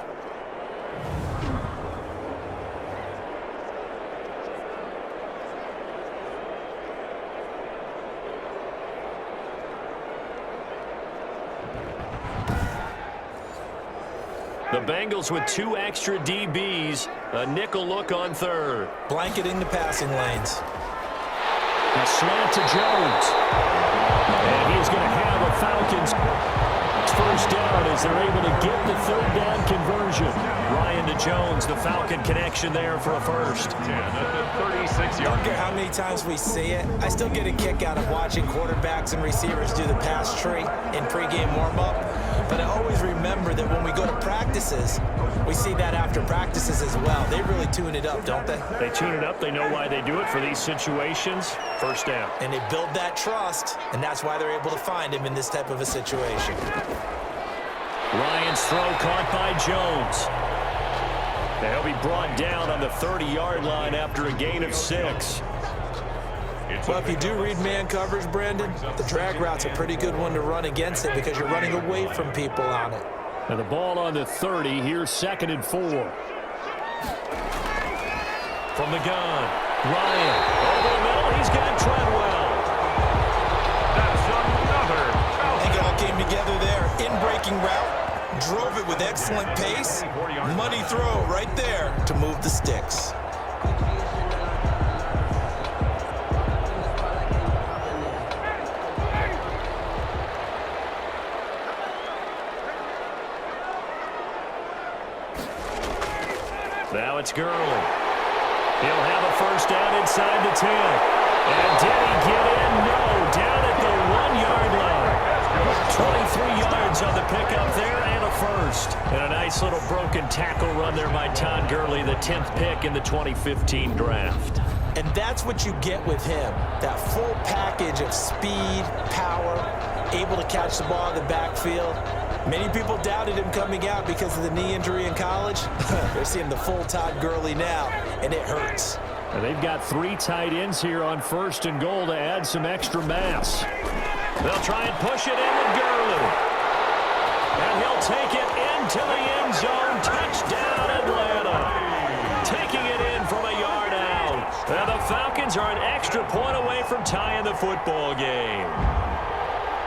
The Bengals with 2 extra DBs, a nickel look on 3rd. Blanketing the passing lanes. A slant to Jones. And he's going to have a Falcons first down as they're able to get the 3rd down conversion. Ryan to Jones, the Falcon connection there for a first. 10 at the 36-yard. I don't care how many times we see it. I still get a kick out of watching quarterbacks and receivers do the pass tree in pregame warm-up. But I always remember that when we go to practices, we see that after practices as well. They really tune it up, don't they? They tune it up. They know why they do it for these situations. First down. And they build that trust, and that's why they're able to find him in this type of a situation. Ryan's throw caught by Jones. They'll be brought down on the 30-yard line after a gain of 6. Well, if you do read man coverage, Brandon, the drag route's a pretty good one to run against it because you're running away from people on it. And the ball on the 30. Here's 2nd and 4. From the gun, Ryan. Over the middle, he's got Treadwell. That's another. I think it all came together there. In-breaking route, drove it with excellent pace. Money throw right there to move the sticks. Now it's Gurley. He'll have a first down inside the 10. And did he get in? No. Down at the 1-yard line. 23 yards on the pickup there and a first. And a nice little broken tackle run there by Todd Gurley, the 10th pick in the 2015 draft. And that's what you get with him, that full package of speed, power, able to catch the ball in the backfield. Many people doubted him coming out because of the knee injury in college. They're seeing the full Todd Gurley now, and it hurts. And they've got 3 tight ends here on 1st and goal to add some extra mass. They'll try and push it in with Gurley. And he'll take it into the end zone. Touchdown, Atlanta. Taking it in from a yard out. And the Falcons are an extra point away from tying the football game.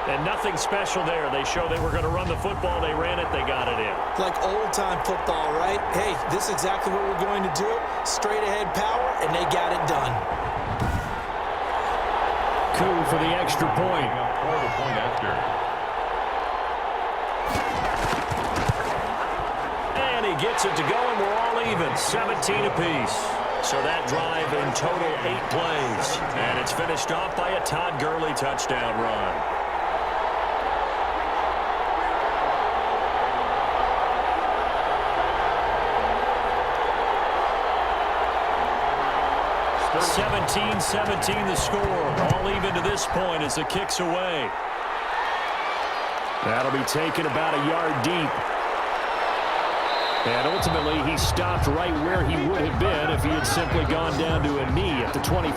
And nothing special there. They showed they were going to run the football. They ran it. They got it in. Like old-time football, right? Hey, this is exactly what we're going to do. Straight-ahead power, and they got it done. Coup for the extra point. For the point after. And he gets it to go, and we're all even. 17 apiece. So that drive in total 8 plays. And it's finished off by a Todd Gurley touchdown run. 17-17 the score. All even to this point as the kick's away. That'll be taken about a yard deep. And ultimately, he stopped right where he would have been if he had simply gone down to a knee at the 25.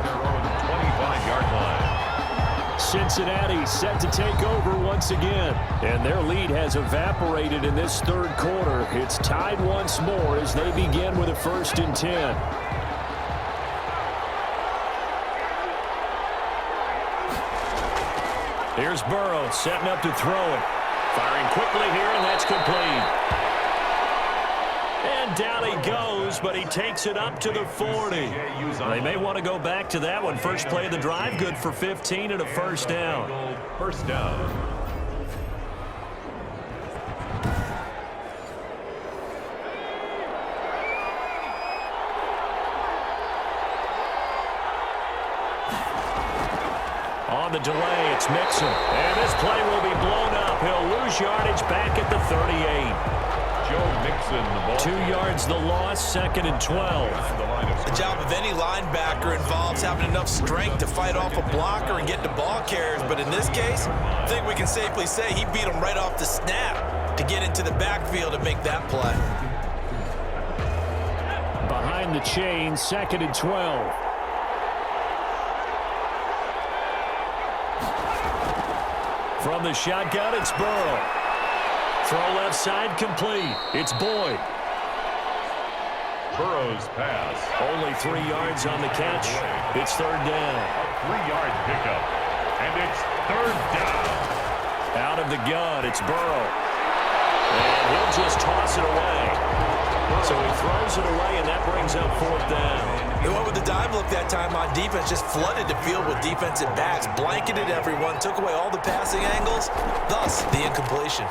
25-yard line. Cincinnati set to take over once again. And their lead has evaporated in this third quarter. It's tied once more as they begin with a 1st and 10. Here's Burrow setting up to throw it. Firing quickly here, and that's complete. And down he goes, but he takes it up to the 40. They may want to go back to that one. First play of the drive, good for 15 and a 1st down. First down. On the delay, it's Mixon. And this play will be blown up. He'll lose yardage back at the 38. Joe Mixon, the ball. 2 yards the loss, 2nd and 12. The job of any linebacker involves having enough strength to fight off a blocker and get to ball carriers. But in this case, I think we can safely say he beat him right off the snap to get into the backfield and make that play. Behind the chain, 2nd and 12. From the shotgun, it's Burrow. Throw left side, complete. It's Boyd. Burrow's pass. Only 3 yards on the catch. It's 3rd down. A 3-yard pickup. And it's 3rd down. Out of the gun, it's Burrow. And he'll just toss it away. So he throws it away, and that brings up 4th down. They went with the dime look that time on defense, just flooded the field with defensive backs, blanketed everyone, took away all the passing angles, thus the incompletion.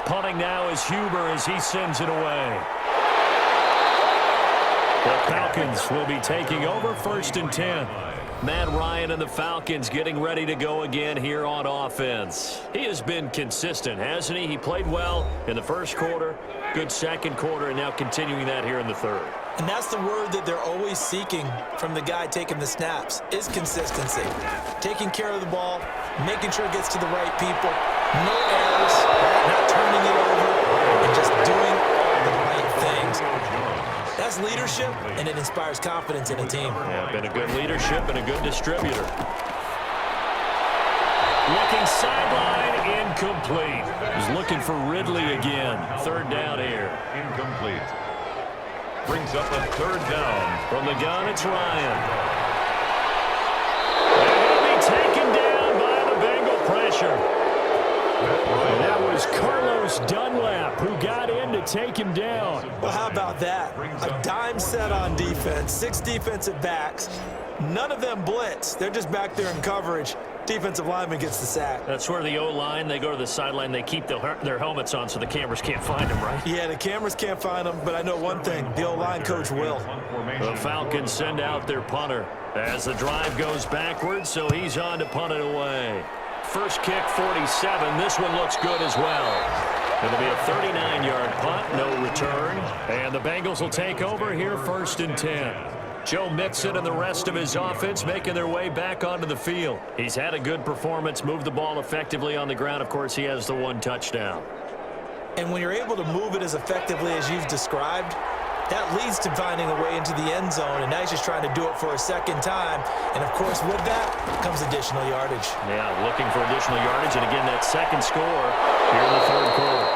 Punting now is Huber as he sends it away. The Falcons will be taking over 1st and 10. Matt Ryan and the Falcons getting ready to go again here on offense. He has been consistent, hasn't he? He played well in the 1st quarter, good 2nd quarter, and now continuing that here in the 3rd. And that's the word that they're always seeking from the guy taking the snaps, is consistency. Taking care of the ball, making sure it gets to the right people, no errors, not turning it over, and just doing the right things. That's leadership, and it inspires confidence in a team. Yeah, been a good leadership and a good distributor. Looking sideline, incomplete. He's looking for Ridley again. 3rd down here. Incomplete. Brings up a 3rd down. From the gun, it's Ryan. And he'll be taken down by the Bengal pressure. And that was Carlos Dunlap who got in to take him down. Well, how about that? A dime set on defense, 6 defensive backs. None of them blitz. They're just back there in coverage. Defensive lineman gets the sack. That's where the O-line, they go to the sideline, they keep their helmets on so the cameras can't find them, right? Yeah, the cameras can't find them, but I know one thing. The O-line coach will. The Falcons send out their punter as the drive goes backwards, so he's on to punt it away. First kick, 47. This one looks good as well. It'll be a 39-yard punt, no return. And the Bengals will take over here 1st and 10. Joe Mixon and the rest of his offense making their way back onto the field. He's had a good performance, moved the ball effectively on the ground. Of course, he has the 1 touchdown. And when you're able to move it as effectively as you've described, that leads to finding a way into the end zone, and now he's just trying to do it for a 2nd time. And, of course, with that comes additional yardage. Yeah, looking for additional yardage, and again, that 2nd score here in the 3rd quarter.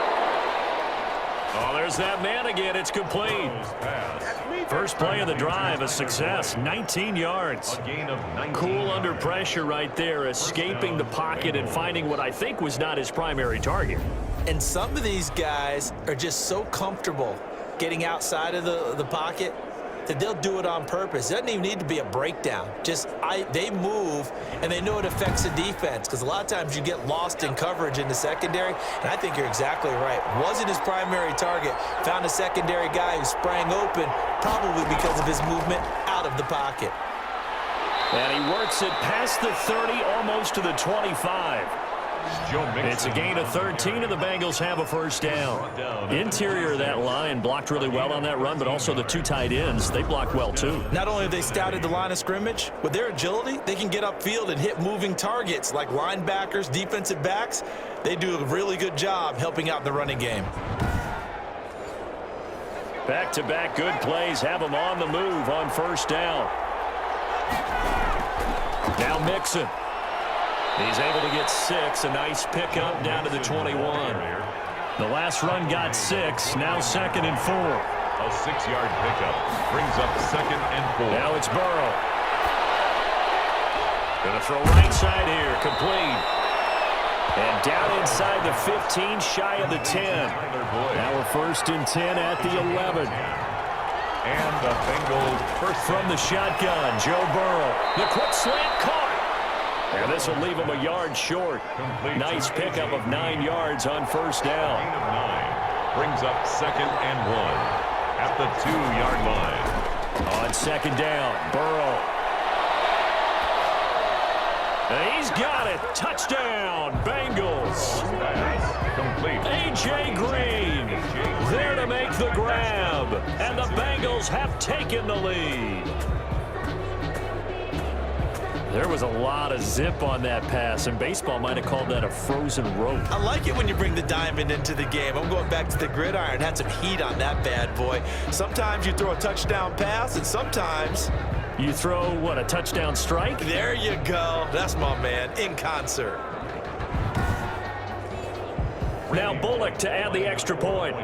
Oh, there's that man again. It's complete. First play of the drive, a success, 19 yards. Cool under pressure right there, escaping the pocket and finding what I think was not his primary target. And some of these guys are just so comfortable getting outside of the pocket that they'll do it on purpose. It doesn't even need to be a breakdown. They move, and they know it affects the defense, because a lot of times you get lost in coverage in the secondary, and I think you're exactly right. Wasn't his primary target. Found a secondary guy who sprang open, probably because of his movement out of the pocket. And he works it past the 30, almost to the 25. It's a gain of 13, and the Bengals have a first down. Interior of that line blocked really well on that run, but also the two tight ends, they blocked well too. Not only have they scouted the line of scrimmage, with their agility, they can get upfield and hit moving targets like linebackers, defensive backs. They do a really good job helping out in the running game. Back-to-back good plays have them on the move on first down. Now Mixon. He's able to get 6. A nice pickup down to the 21. The last run got 6. Now 2nd and 4. A 6-yard pickup brings up 2nd and 4. Now it's Burrow. Gonna throw right side here. Complete. And down inside the 15, shy of the 10. Now we're 1st and 10 at the 11. And the Bengals first from the shotgun. Joe Burrow. The quick slant caught. And this will leave him a yard short. Nice pickup of 9 yards on first down. Gain of 9 brings up 2nd and 1 at the 2-yard line. On 2nd down, Burrow. And he's got it. Touchdown, Bengals. Complete. A.J. Green there to make the grab. And the Bengals have taken the lead. There was a lot of zip on that pass, and baseball might have called that a frozen rope. I like it when you bring the diamond into the game. I'm going back to the gridiron. Had some heat on that bad boy. Sometimes you throw a touchdown pass, and sometimes you throw, what, a touchdown strike? There you go. That's my man, in concert. Now Bullock to add the extra point.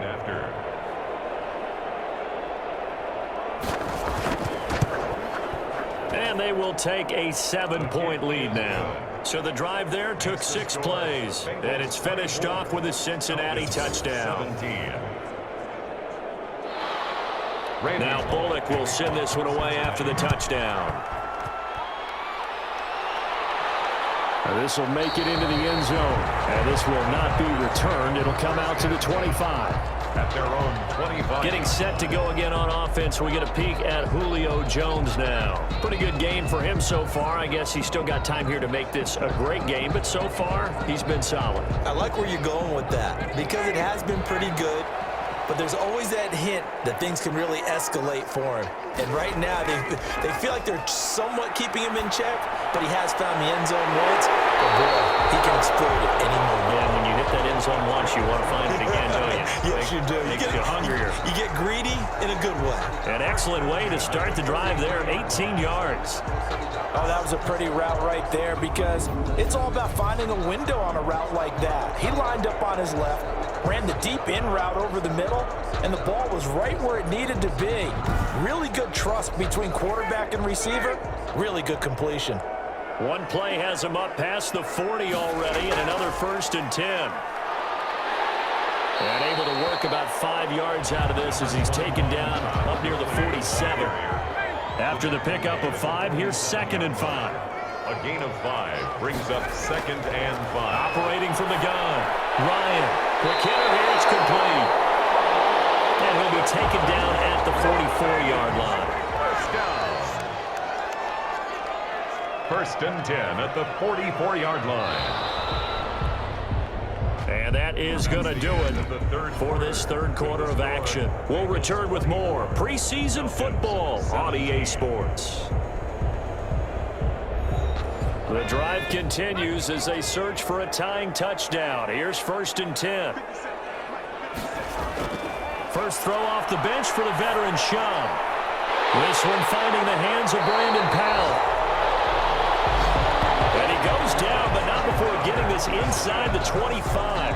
And they will take a 7-point lead now. So the drive there took 6 plays. And it's finished off with a Cincinnati touchdown. Now Bullock will send this one away after the touchdown. This will make it into the end zone. And this will not be returned. It'll come out to the 25. At their own 25. Getting set to go again on offense. We get a peek at Julio Jones now. Pretty good game for him so far. I guess he's still got time here to make this a great game, but so far he's been solid. I like where you're going with that because it has been pretty good, but there's always that hint that things can really escalate for him. And right now they feel like they're somewhat keeping him in check, but he has found the end zone once. But boy, he can explode at any moment. Yeah, when you hit that end zone once, you want to find it again, don't you? Yes, you do. Makes you hungrier. You get greedy in a good way. An excellent way to start the drive there, 18 yards. Oh, that was a pretty route right there because it's all about finding a window on a route like that. He lined up on his left, ran the deep in route over the middle, and the ball was right where it needed to be. Really good trust between quarterback and receiver. Really good completion. One play has him up past the 40 already, and another 1st and 10. And able to work about 5 yards out of this as he's taken down up near the 47. After the pickup of 5, here's 2nd and 5. A gain of 5 brings up 2nd and 5. Operating from the gun. Ryan. Quick hitter here. It's complete. And he'll be taken down at the 44-yard line. First down. 1st and 10 at the 44-yard line. And that is going to do it for this 3rd quarter of action. We'll return with more preseason football on EA Sports. The drive continues as they search for a tying touchdown. Here's 1st and 10. First throw off the bench for the veteran Sean. This one finding the hands of Brandon Powell. And he goes down, but not before getting this inside the 25.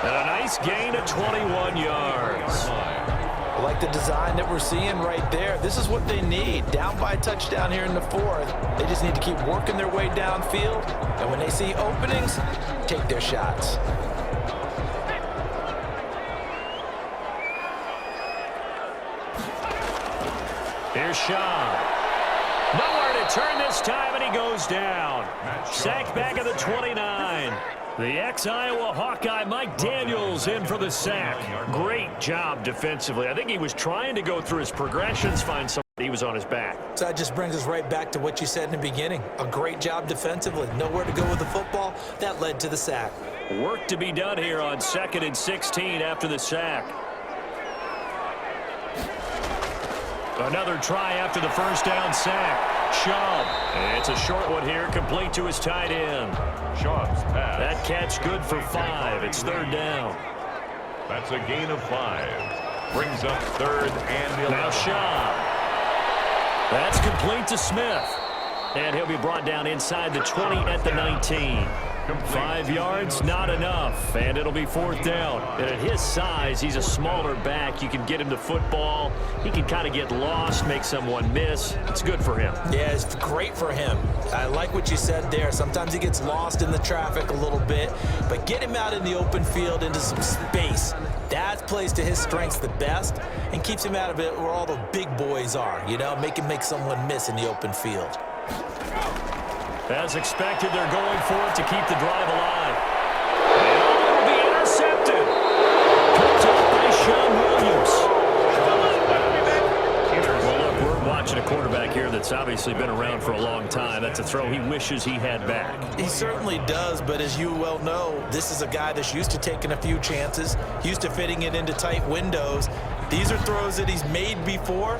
And a nice gain of 21 yards. I like the design that we're seeing right there. This is what they need. Down by a touchdown here in the 4th. They just need to keep working their way downfield. And when they see openings, take their shots. Here's Sean. Nowhere to turn this time, and he goes down. Sacked back at the 29. The ex-Iowa Hawkeye Mike Daniels in for the sack. Great job defensively. I think he was trying to go through his progressions, find somebody He was on his back. So that just brings us right back to what you said in the beginning. A great job defensively. Nowhere to go with the football. That led to the sack. Work to be done here on 2nd and 16 after the sack. Another try after the first down sack. Schaub. It's a short one here, complete to his tight end. Schaub's pass. That catch good for 5. It's 3rd down. That's a gain of 5. Brings up 3rd and 11. Now Schaub. That's complete to Smith. And he'll be brought down inside the 20 at the 19. 5 yards, not enough, and it'll be 4th down. And at his size, he's a smaller back. You can get him the football. He can kind of get lost, make someone miss. It's good for him. Yeah, it's great for him. I like what you said there. Sometimes he gets lost in the traffic a little bit, but get him out in the open field into some space. That plays to his strengths the best and keeps him out of it where all the big boys are, you know, make someone miss in the open field. As expected, they're going for it to keep the drive alive. And it'll be intercepted. Picked up by Sean Williams. Well, look, we're watching a quarterback here that's obviously been around for a long time. That's a throw he wishes he had back. He certainly does, but as you well know, this is a guy that's used to taking a few chances, used to fitting it into tight windows. These are throws that he's made before.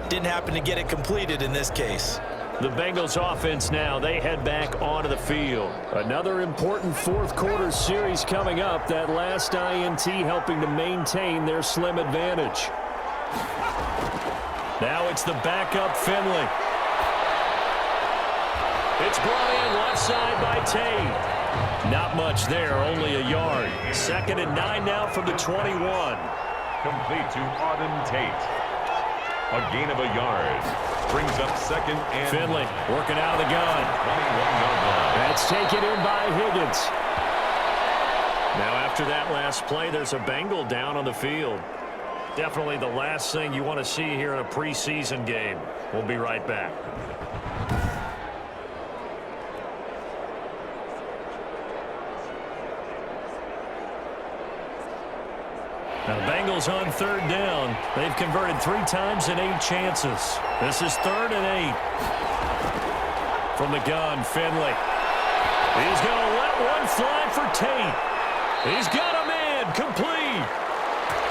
Didn't happen to get it completed in this case. The Bengals offense now, they head back onto the field. Another important 4th quarter series coming up. That last INT helping to maintain their slim advantage. Now it's the backup Finley. It's brought in left side by Tate. Not much there, only a yard. 2nd and 9 now from the 21. Complete to Auden Tate. A gain of a yard. Brings up 2nd and Finley working out of the gun. 21-yard line. That's taken in by Higgins. Now after that last play, there's a Bengal down on the field. Definitely the last thing you want to see here in a preseason game. We'll be right back. Now, Bengals on 3rd down. They've converted 3 times in 8 chances. This is 3rd and 8. From the gun, Finley. He's going to let one fly for Tate. He's got a man, complete.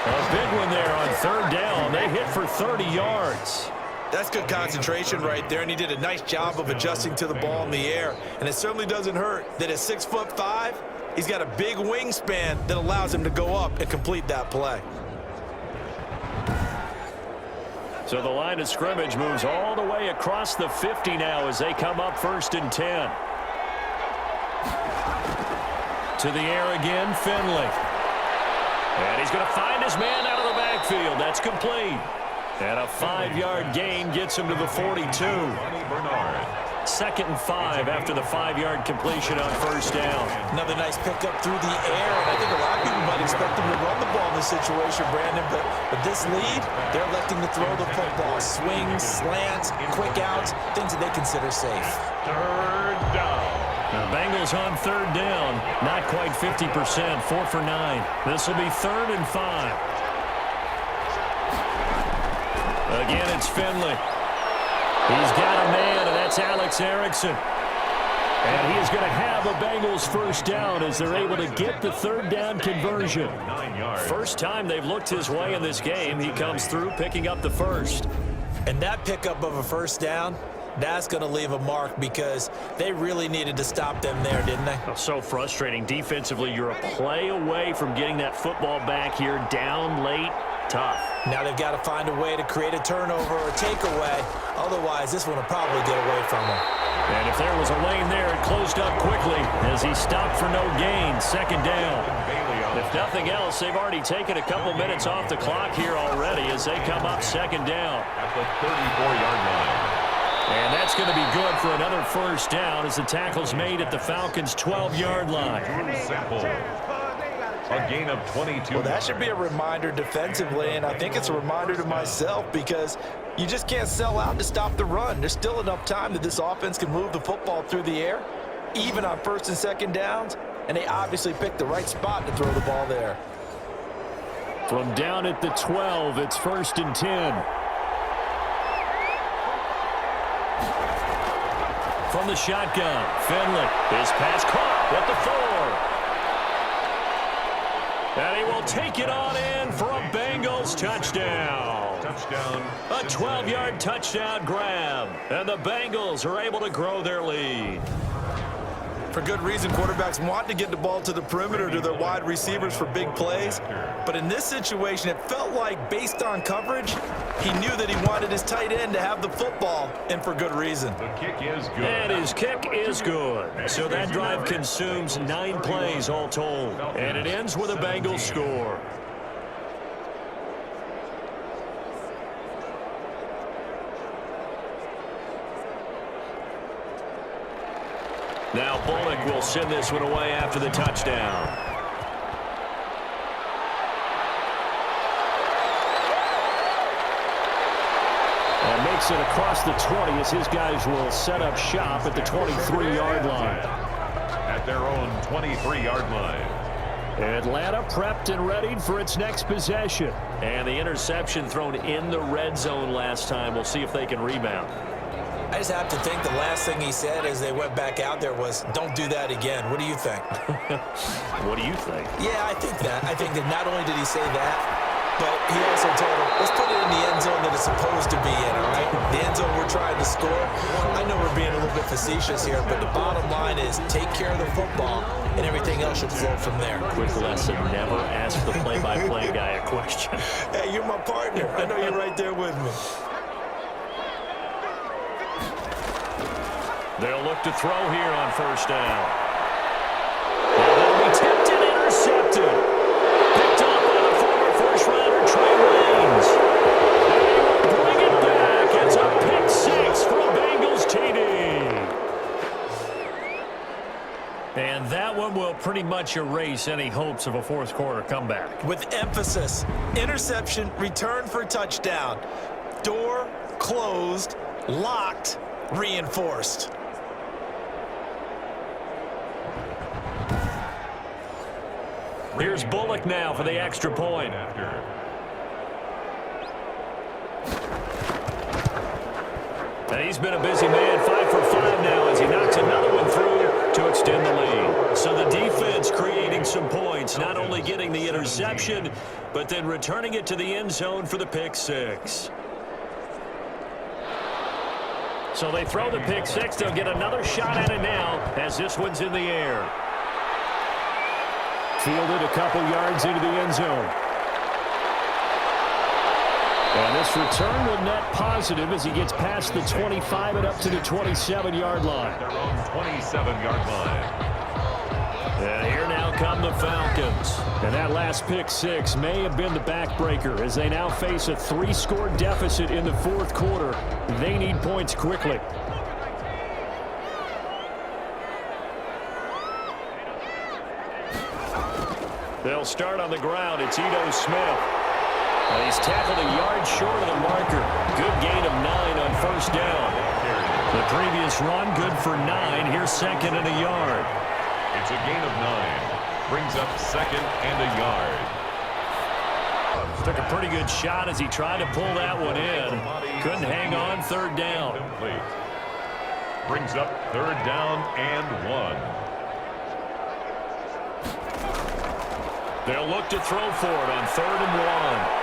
A big one there on 3rd down. They hit for 30 yards. That's good concentration right there, and he did a nice job of adjusting to the ball in the air. And it certainly doesn't hurt that at 6'5", he's got a big wingspan that allows him to go up and complete that play. So the line of scrimmage moves all the way across the 50 now as they come up 1st and 10. To the air again, Finley. And he's going to find his man out of the backfield. That's complete. And a 5-yard gain gets him to the 42. 2nd and 5 after the 5-yard completion on 1st down. Another nice pickup through the air, and I think a lot of people might expect him to run the ball in this situation, Brandon, but with this lead, they're electing to throw the football. Swings, slants, quick outs, things that they consider safe. 3rd down. The Bengals on 3rd down, not quite 50%, 4 for 9. This will be 3rd and 5. Again, it's Finley. He's got a man, and that's Alex Erickson. And he is going to have a Bengals 1st down as they're able to get the 3rd down conversion. 9 yards. First time they've looked his way in this game. He comes through picking up the 1st. And that pickup of a 1st down, that's going to leave a mark because they really needed to stop them there, didn't they? Oh, so frustrating. Defensively, you're a play away from getting that football back here. Down late, tough. Now they've got to find a way to create a turnover or a takeaway. Otherwise, this one will probably get away from them. And if there was a lane there, it closed up quickly as he stopped for no gain. 2nd down. If nothing else, they've already taken a couple minutes off the clock here already as they come up 2nd down. At the 34-yard line. And that's going to be good for another 1st down as the tackle's made at the Falcons' 12-yard line. Simple. A gain of 22. Well, that should be a reminder defensively, and I think it's a reminder to myself because you just can't sell out to stop the run. There's still enough time that this offense can move the football through the air, even on 1st and 2nd downs, and they obviously picked the right spot to throw the ball there. From down at the 12, it's 1st and 10. the shotgun. Finley, his pass caught at the 4. And he will take it on in for a Bengals touchdown. A 12-yard touchdown grab. And the Bengals are able to grow their lead. For good reason, quarterbacks want to get the ball to the perimeter to their wide receivers for big plays. But in this situation, it felt like, based on coverage, he knew that he wanted his tight end to have the football, and for good reason. The kick is good. And his kick is good. So that drive consumes 9 plays all told. And it ends with a Bengals score. Now Bullock will send this one away after the touchdown. And makes it across the 20 as his guys will set up shop at the 23-yard line. At their own 23-yard line. Atlanta prepped and readied for its next possession. And the interception thrown in the red zone last time. We'll see if they can rebound. I just have to think the last thing he said as they went back out there was, don't do that again. What do you think? What do you think? Yeah, I think that. I think that not only did he say that, but he also told him, let's put it in the end zone that it's supposed to be in, all right? The end zone we're trying to score. I know we're being a little bit facetious here, but the bottom line is take care of the football, and everything else should flow from there. Quick lesson, never ask the play-by-play guy a question. Hey, you're my partner. I know you're right there with me. They'll look to throw here on first down. And they'll be tipped and intercepted. Picked up by the former first-rounder Trey Waynes. And he will bring it back. It's a pick 6 for a Bengals TD. And that one will pretty much erase any hopes of a fourth-quarter comeback. With emphasis, interception, return for touchdown. Door closed, locked, reinforced. Here's Bullock now for the extra point. And he's been a busy man, 5 for 5 now as he knocks another one through to extend the lead. So the defense creating some points, not only getting the interception, but then returning it to the end zone for the pick 6. So they throw the pick 6. They'll get another shot at it now as this one's in the air. Fielded a couple yards into the end zone. And this return will net positive as he gets past the 25 and up to the 27-yard line. Their own 27-yard line. And here now come the Falcons. And that last pick 6 may have been the backbreaker as they now face a 3-score deficit in the fourth quarter. They need points quickly. They'll start on the ground. It's Ito Smith. And he's tackled a yard short of the marker. Good gain of 9 on first down. The previous run, good for 9. Here's second and a yard. It's a gain of 9. Brings up second and a yard. Took a pretty good shot as he tried to pull that one in. Couldn't hang on, third down. Brings up third down and 1. They'll look to throw for it on 3rd and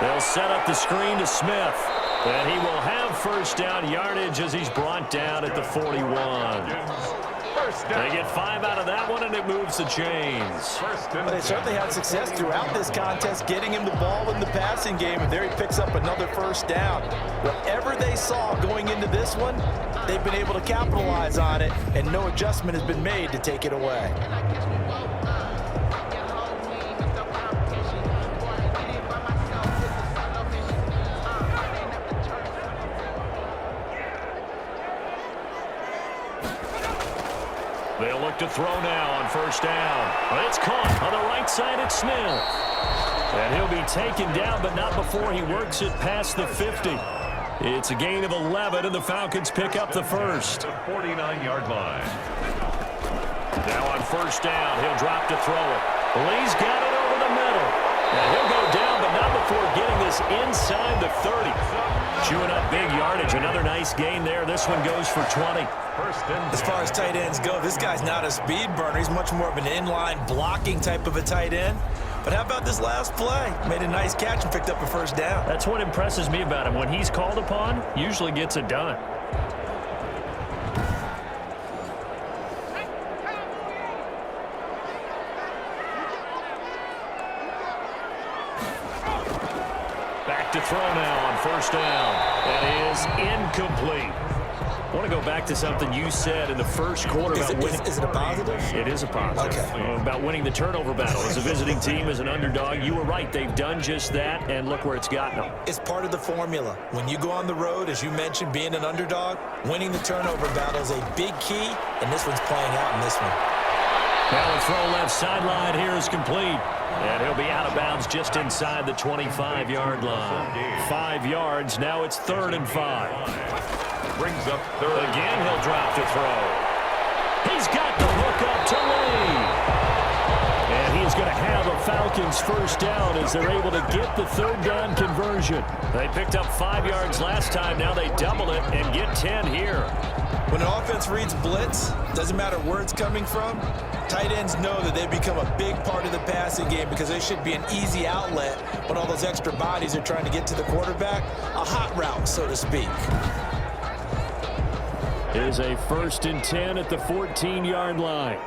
1. They'll set up the screen to Smith. And he will have first down yardage as he's brought down at the 41. They get 5 out of that one, and it moves the chains. Well, they certainly had success throughout this contest, getting him the ball in the passing game, and there he picks up another first down. Whatever they saw going into this one, they've been able to capitalize on it, and no adjustment has been made to take it away. They'll look to throw now on first down. But it's caught on the right side at Smith. And he'll be taken down, but not before he works it past the 50. It's a gain of 11, and the Falcons pick up the first. The 49-yard line. Now on first down, he'll drop to throw it. Lee's got it over the middle. And he'll go down, but not before getting this inside the 30. Chewing up big yardage. Another nice gain there. This one goes for 20. As far as tight ends go, this guy's not a speed burner. He's much more of an inline blocking type of a tight end. But how about this last play? Made a nice catch and picked up a first down. That's what impresses me about him. When he's called upon, usually gets it done. Back to throw now on first down. That is incomplete. I want to go back to something you said in the first quarter about winning. Is it a positive? It is a positive. Okay. About winning the turnover battle. As a visiting team, as an underdog, you were right. They've done just that, and look where it's gotten them. It's part of the formula. When you go on the road, as you mentioned, being an underdog, winning the turnover battle is a big key, and this one's playing out in this one. Now the throw left sideline here is complete. And he'll be out of bounds just inside the 25-yard line. 5 yards. Now it's 3rd and 5. Brings up third. Again, he'll drop to throw. He's got the hook up to Lee. And he's going to have a Falcons first down as they're able to get the 3rd down conversion. They picked up 5 yards last time. Now they double it and get 10 here. When an offense reads blitz, doesn't matter where it's coming from, tight ends know that they become a big part of the passing game because they should be an easy outlet when all those extra bodies are trying to get to the quarterback. A hot route, so to speak. Here's a 1st and 10 at the 14-yard line.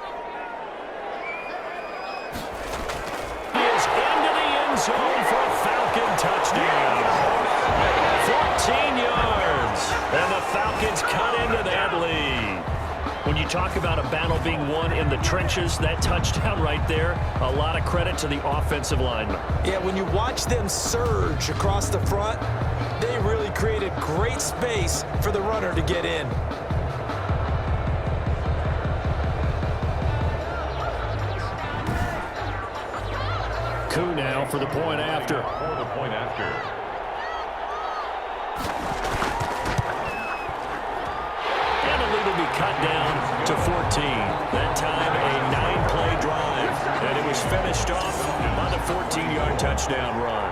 He is into the end zone for a Falcon touchdown. 14 yards. And the Falcons cut into that lead. When you talk about a battle being won in the trenches, that touchdown right there, a lot of credit to the offensive linemen. Yeah, when you watch them surge across the front, they really created great space for the runner to get in. Coup now for the point after. And the lead will be cut down to 14. That time a 9-play drive. And it was finished off by the 14-yard touchdown run.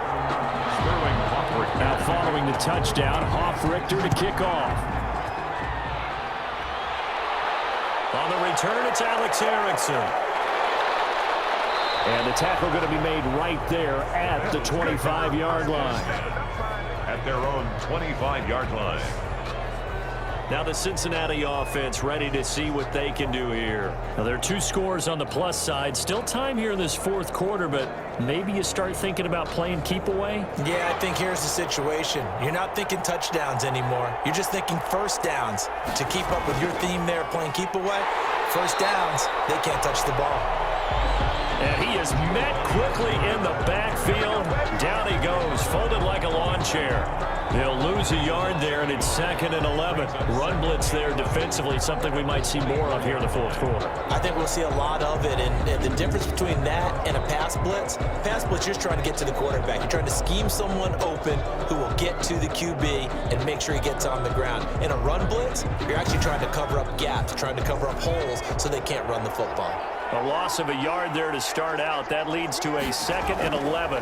Now following the touchdown, Hoff-Richter to kick off. On the return, it's Alex Erickson. And the tackle going to be made right there at the 25-yard line. At their own 25-yard line. Now the Cincinnati offense ready to see what they can do here. Now there are 2 scores on the plus side. Still time here in this 4th quarter, but maybe you start thinking about playing keep away? Yeah, I think here's the situation. You're not thinking touchdowns anymore. You're just thinking first downs. To keep up with your theme there, playing keep away, first downs, they can't touch the ball. And he is met quickly in the backfield. Down he goes, folded like a lawn chair. They'll lose a yard there, and it's 2nd and 11. Run blitz there defensively, something we might see more of here in the 4th quarter. I think we'll see a lot of it, and the difference between that and a pass blitz, you're just trying to get to the quarterback. You're trying to scheme someone open who will get to the QB and make sure he gets on the ground. In a run blitz, you're actually trying to cover up gaps, trying to cover up holes so they can't run the football. A loss of a yard there to start out. That leads to a 2nd and 11.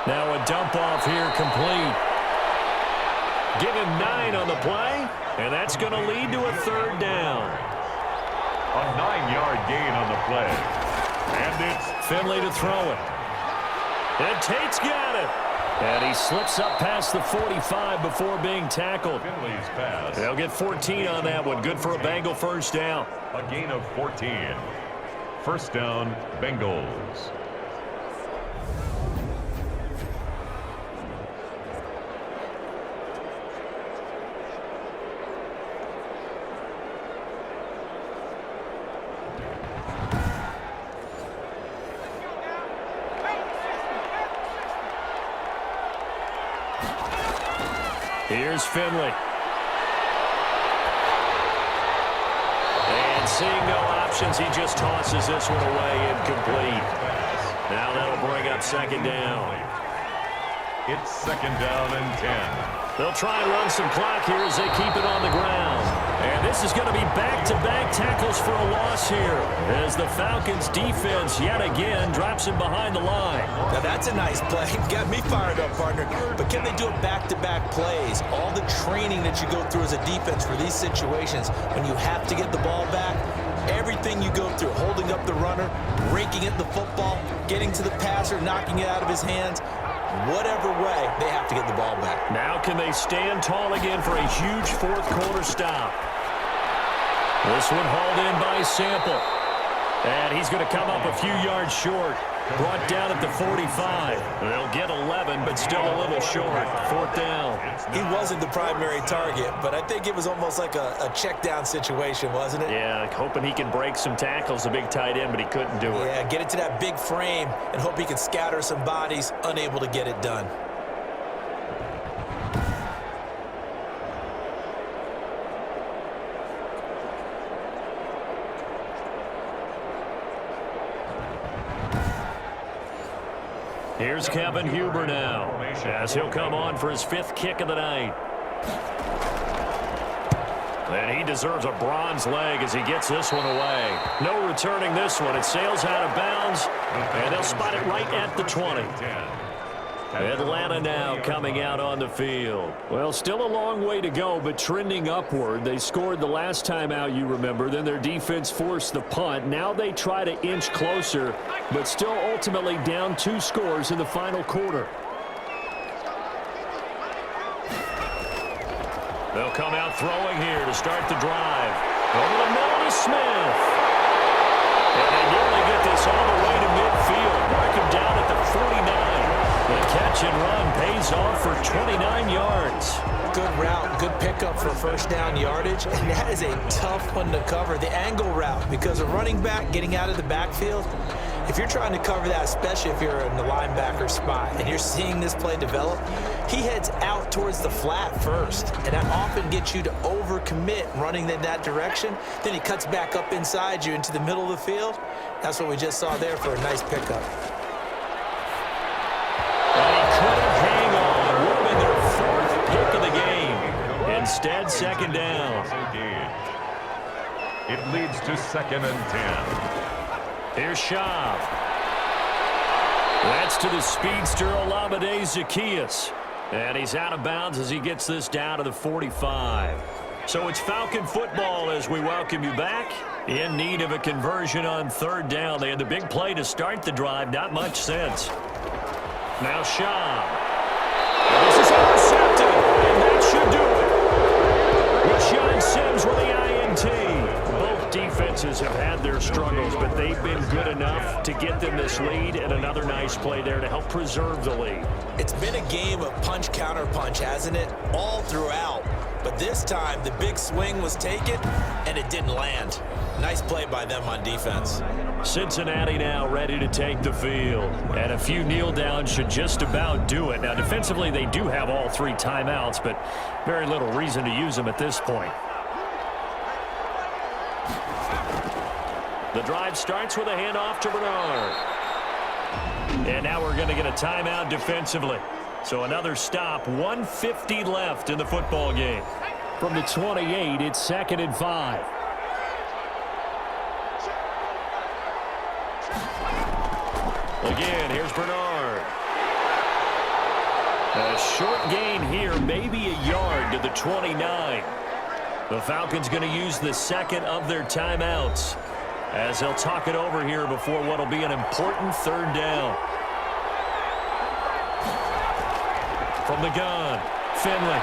Now a dump off here complete. Give him 9 on the play, and that's going to lead to a 3rd down. A 9-yard gain on the play. And it's Finley to throw it. And Tate's got it. And he slips up past the 45 before being tackled. Finley's pass. They'll get 14 on that one. Good for a Bengal first down. A gain of 14. First down, Bengals. Here's Finley. And seeing no options, he just tosses this one away, incomplete. Now that'll bring up 2nd down. It's 2nd down and 10. They'll try and run some clock here as they keep it on the ground. And this is going to be back-to-back tackles for a loss here as the Falcons defense yet again drops him behind the line. Now that's a nice play. Got me fired up, partner. But can they do it back-to-back plays? All the training that you go through as a defense for these situations, when you have to get the ball back, everything you go through, holding up the runner, raking at the football, getting to the passer, knocking it out of his hands, whatever way, they have to get the ball back. Now can they stand tall again for a huge fourth quarter stop? This one hauled in by Sample. And he's going to come up a few yards short. Brought down at the 45. They'll get 11, but still a little short. Fourth down. He wasn't the primary target, but I think it was almost like a check down situation, wasn't it? Yeah, hoping he can break some tackles, a big tight end, but he couldn't do it. Yeah, get it to that big frame and hope he can scatter some bodies, unable to get it done. Here's Kevin Huber now, as he'll come on for his 5th kick of the night. And he deserves a bronze leg as he gets this one away. No returning this one. It sails out of bounds, and they'll spot it right at the 20. Atlanta now coming out on the field. Well, still a long way to go, but trending upward. They scored the last time out, you remember. Then their defense forced the punt. Now they try to inch closer, but still ultimately down 2 scores in the final quarter. They'll come out throwing here to start the drive. Over the middle to Smith. And they nearly get this all the way to midfield. Mark him down at the 49. The catch and run pays off for 29 yards. Good route, good pickup for first down yardage, and that is a tough one to cover, the angle route, because a running back getting out of the backfield, if you're trying to cover that, especially if you're in the linebacker spot and you're seeing this play develop, he heads out towards the flat first, and that often gets you to overcommit running in that direction. Then he cuts back up inside you into the middle of the field. That's what we just saw there for a nice pickup. Instead, second down. It leads to 2nd and 10. Here's Schaub. That's to the speedster Olamide Zaccheaus. And he's out of bounds as he gets this down to the 45. So it's Falcon football as we welcome you back. In need of a conversion on 3rd down. They had the big play to start the drive. Not much sense. Now Schaub. This is intercepted. And that should do it. Rashawn Sims with the INT. Both defenses have had their struggles, but they've been good enough to get them this lead, and another nice play there to help preserve the lead. It's been a game of punch-counter-punch, hasn't it? All throughout. But this time, the big swing was taken, and it didn't land. Nice play by them on defense. Cincinnati now ready to take the field. And a few kneel downs should just about do it. Now, defensively, they do have all 3 timeouts, but very little reason to use them at this point. The drive starts with a handoff to Bernard. And now we're going to get a timeout defensively. So another stop, 1:50 left in the football game. From the 28, it's 2nd and 5. Again, here's Bernard. A short gain here, maybe a yard to the 29. The Falcons going to use the 2nd of their timeouts as they'll talk it over here before what will be an important 3rd down. From the gun, Finley.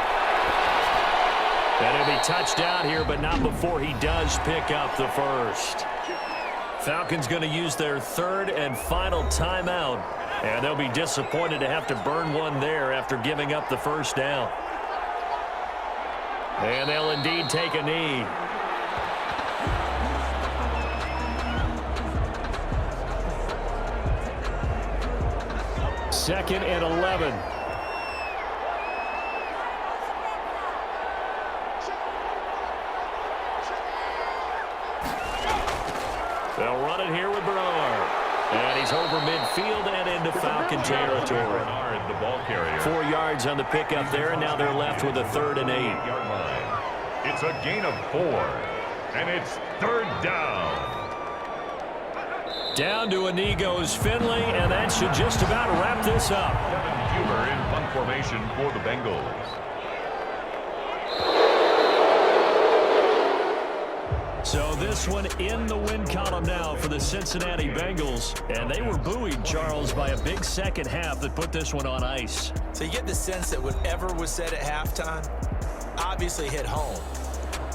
And he'll be touched out here, but not before he does pick up the first. Falcons going to use their 3rd and final timeout, and they'll be disappointed to have to burn one there after giving up the first down. And they'll indeed take a knee. Second and 11. They'll run it here with Bernard. And he's over midfield and into Falcon territory. Bernard, the ball carrier. 4 yards on the pickup there, and now they're left with a 3rd and 8. It's a gain of 4. And it's 3rd down. Down to a knee goes Finley, and that should just about wrap this up. Huber in punt formation for the Bengals. So this one in the win column now for the Cincinnati Bengals. And they were buoyed, Charles, by a big second half that put this one on ice. So you get the sense that whatever was said at halftime obviously hit home.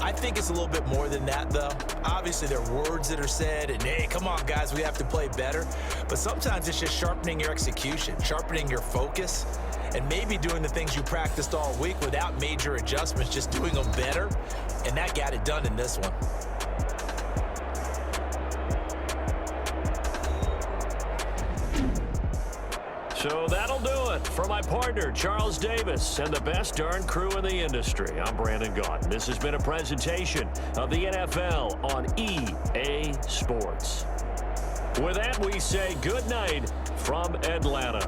I think it's a little bit more than that, though. Obviously, there are words that are said, and, hey, come on, guys, we have to play better. But sometimes it's just sharpening your execution, sharpening your focus, and maybe doing the things you practiced all week without major adjustments, just doing them better. And that got it done in this one. So that'll do it for my partner, Charles Davis, and the best darn crew in the industry. I'm Brandon Gaudin. This has been a presentation of the NFL on EA Sports. With that, we say good night from Atlanta.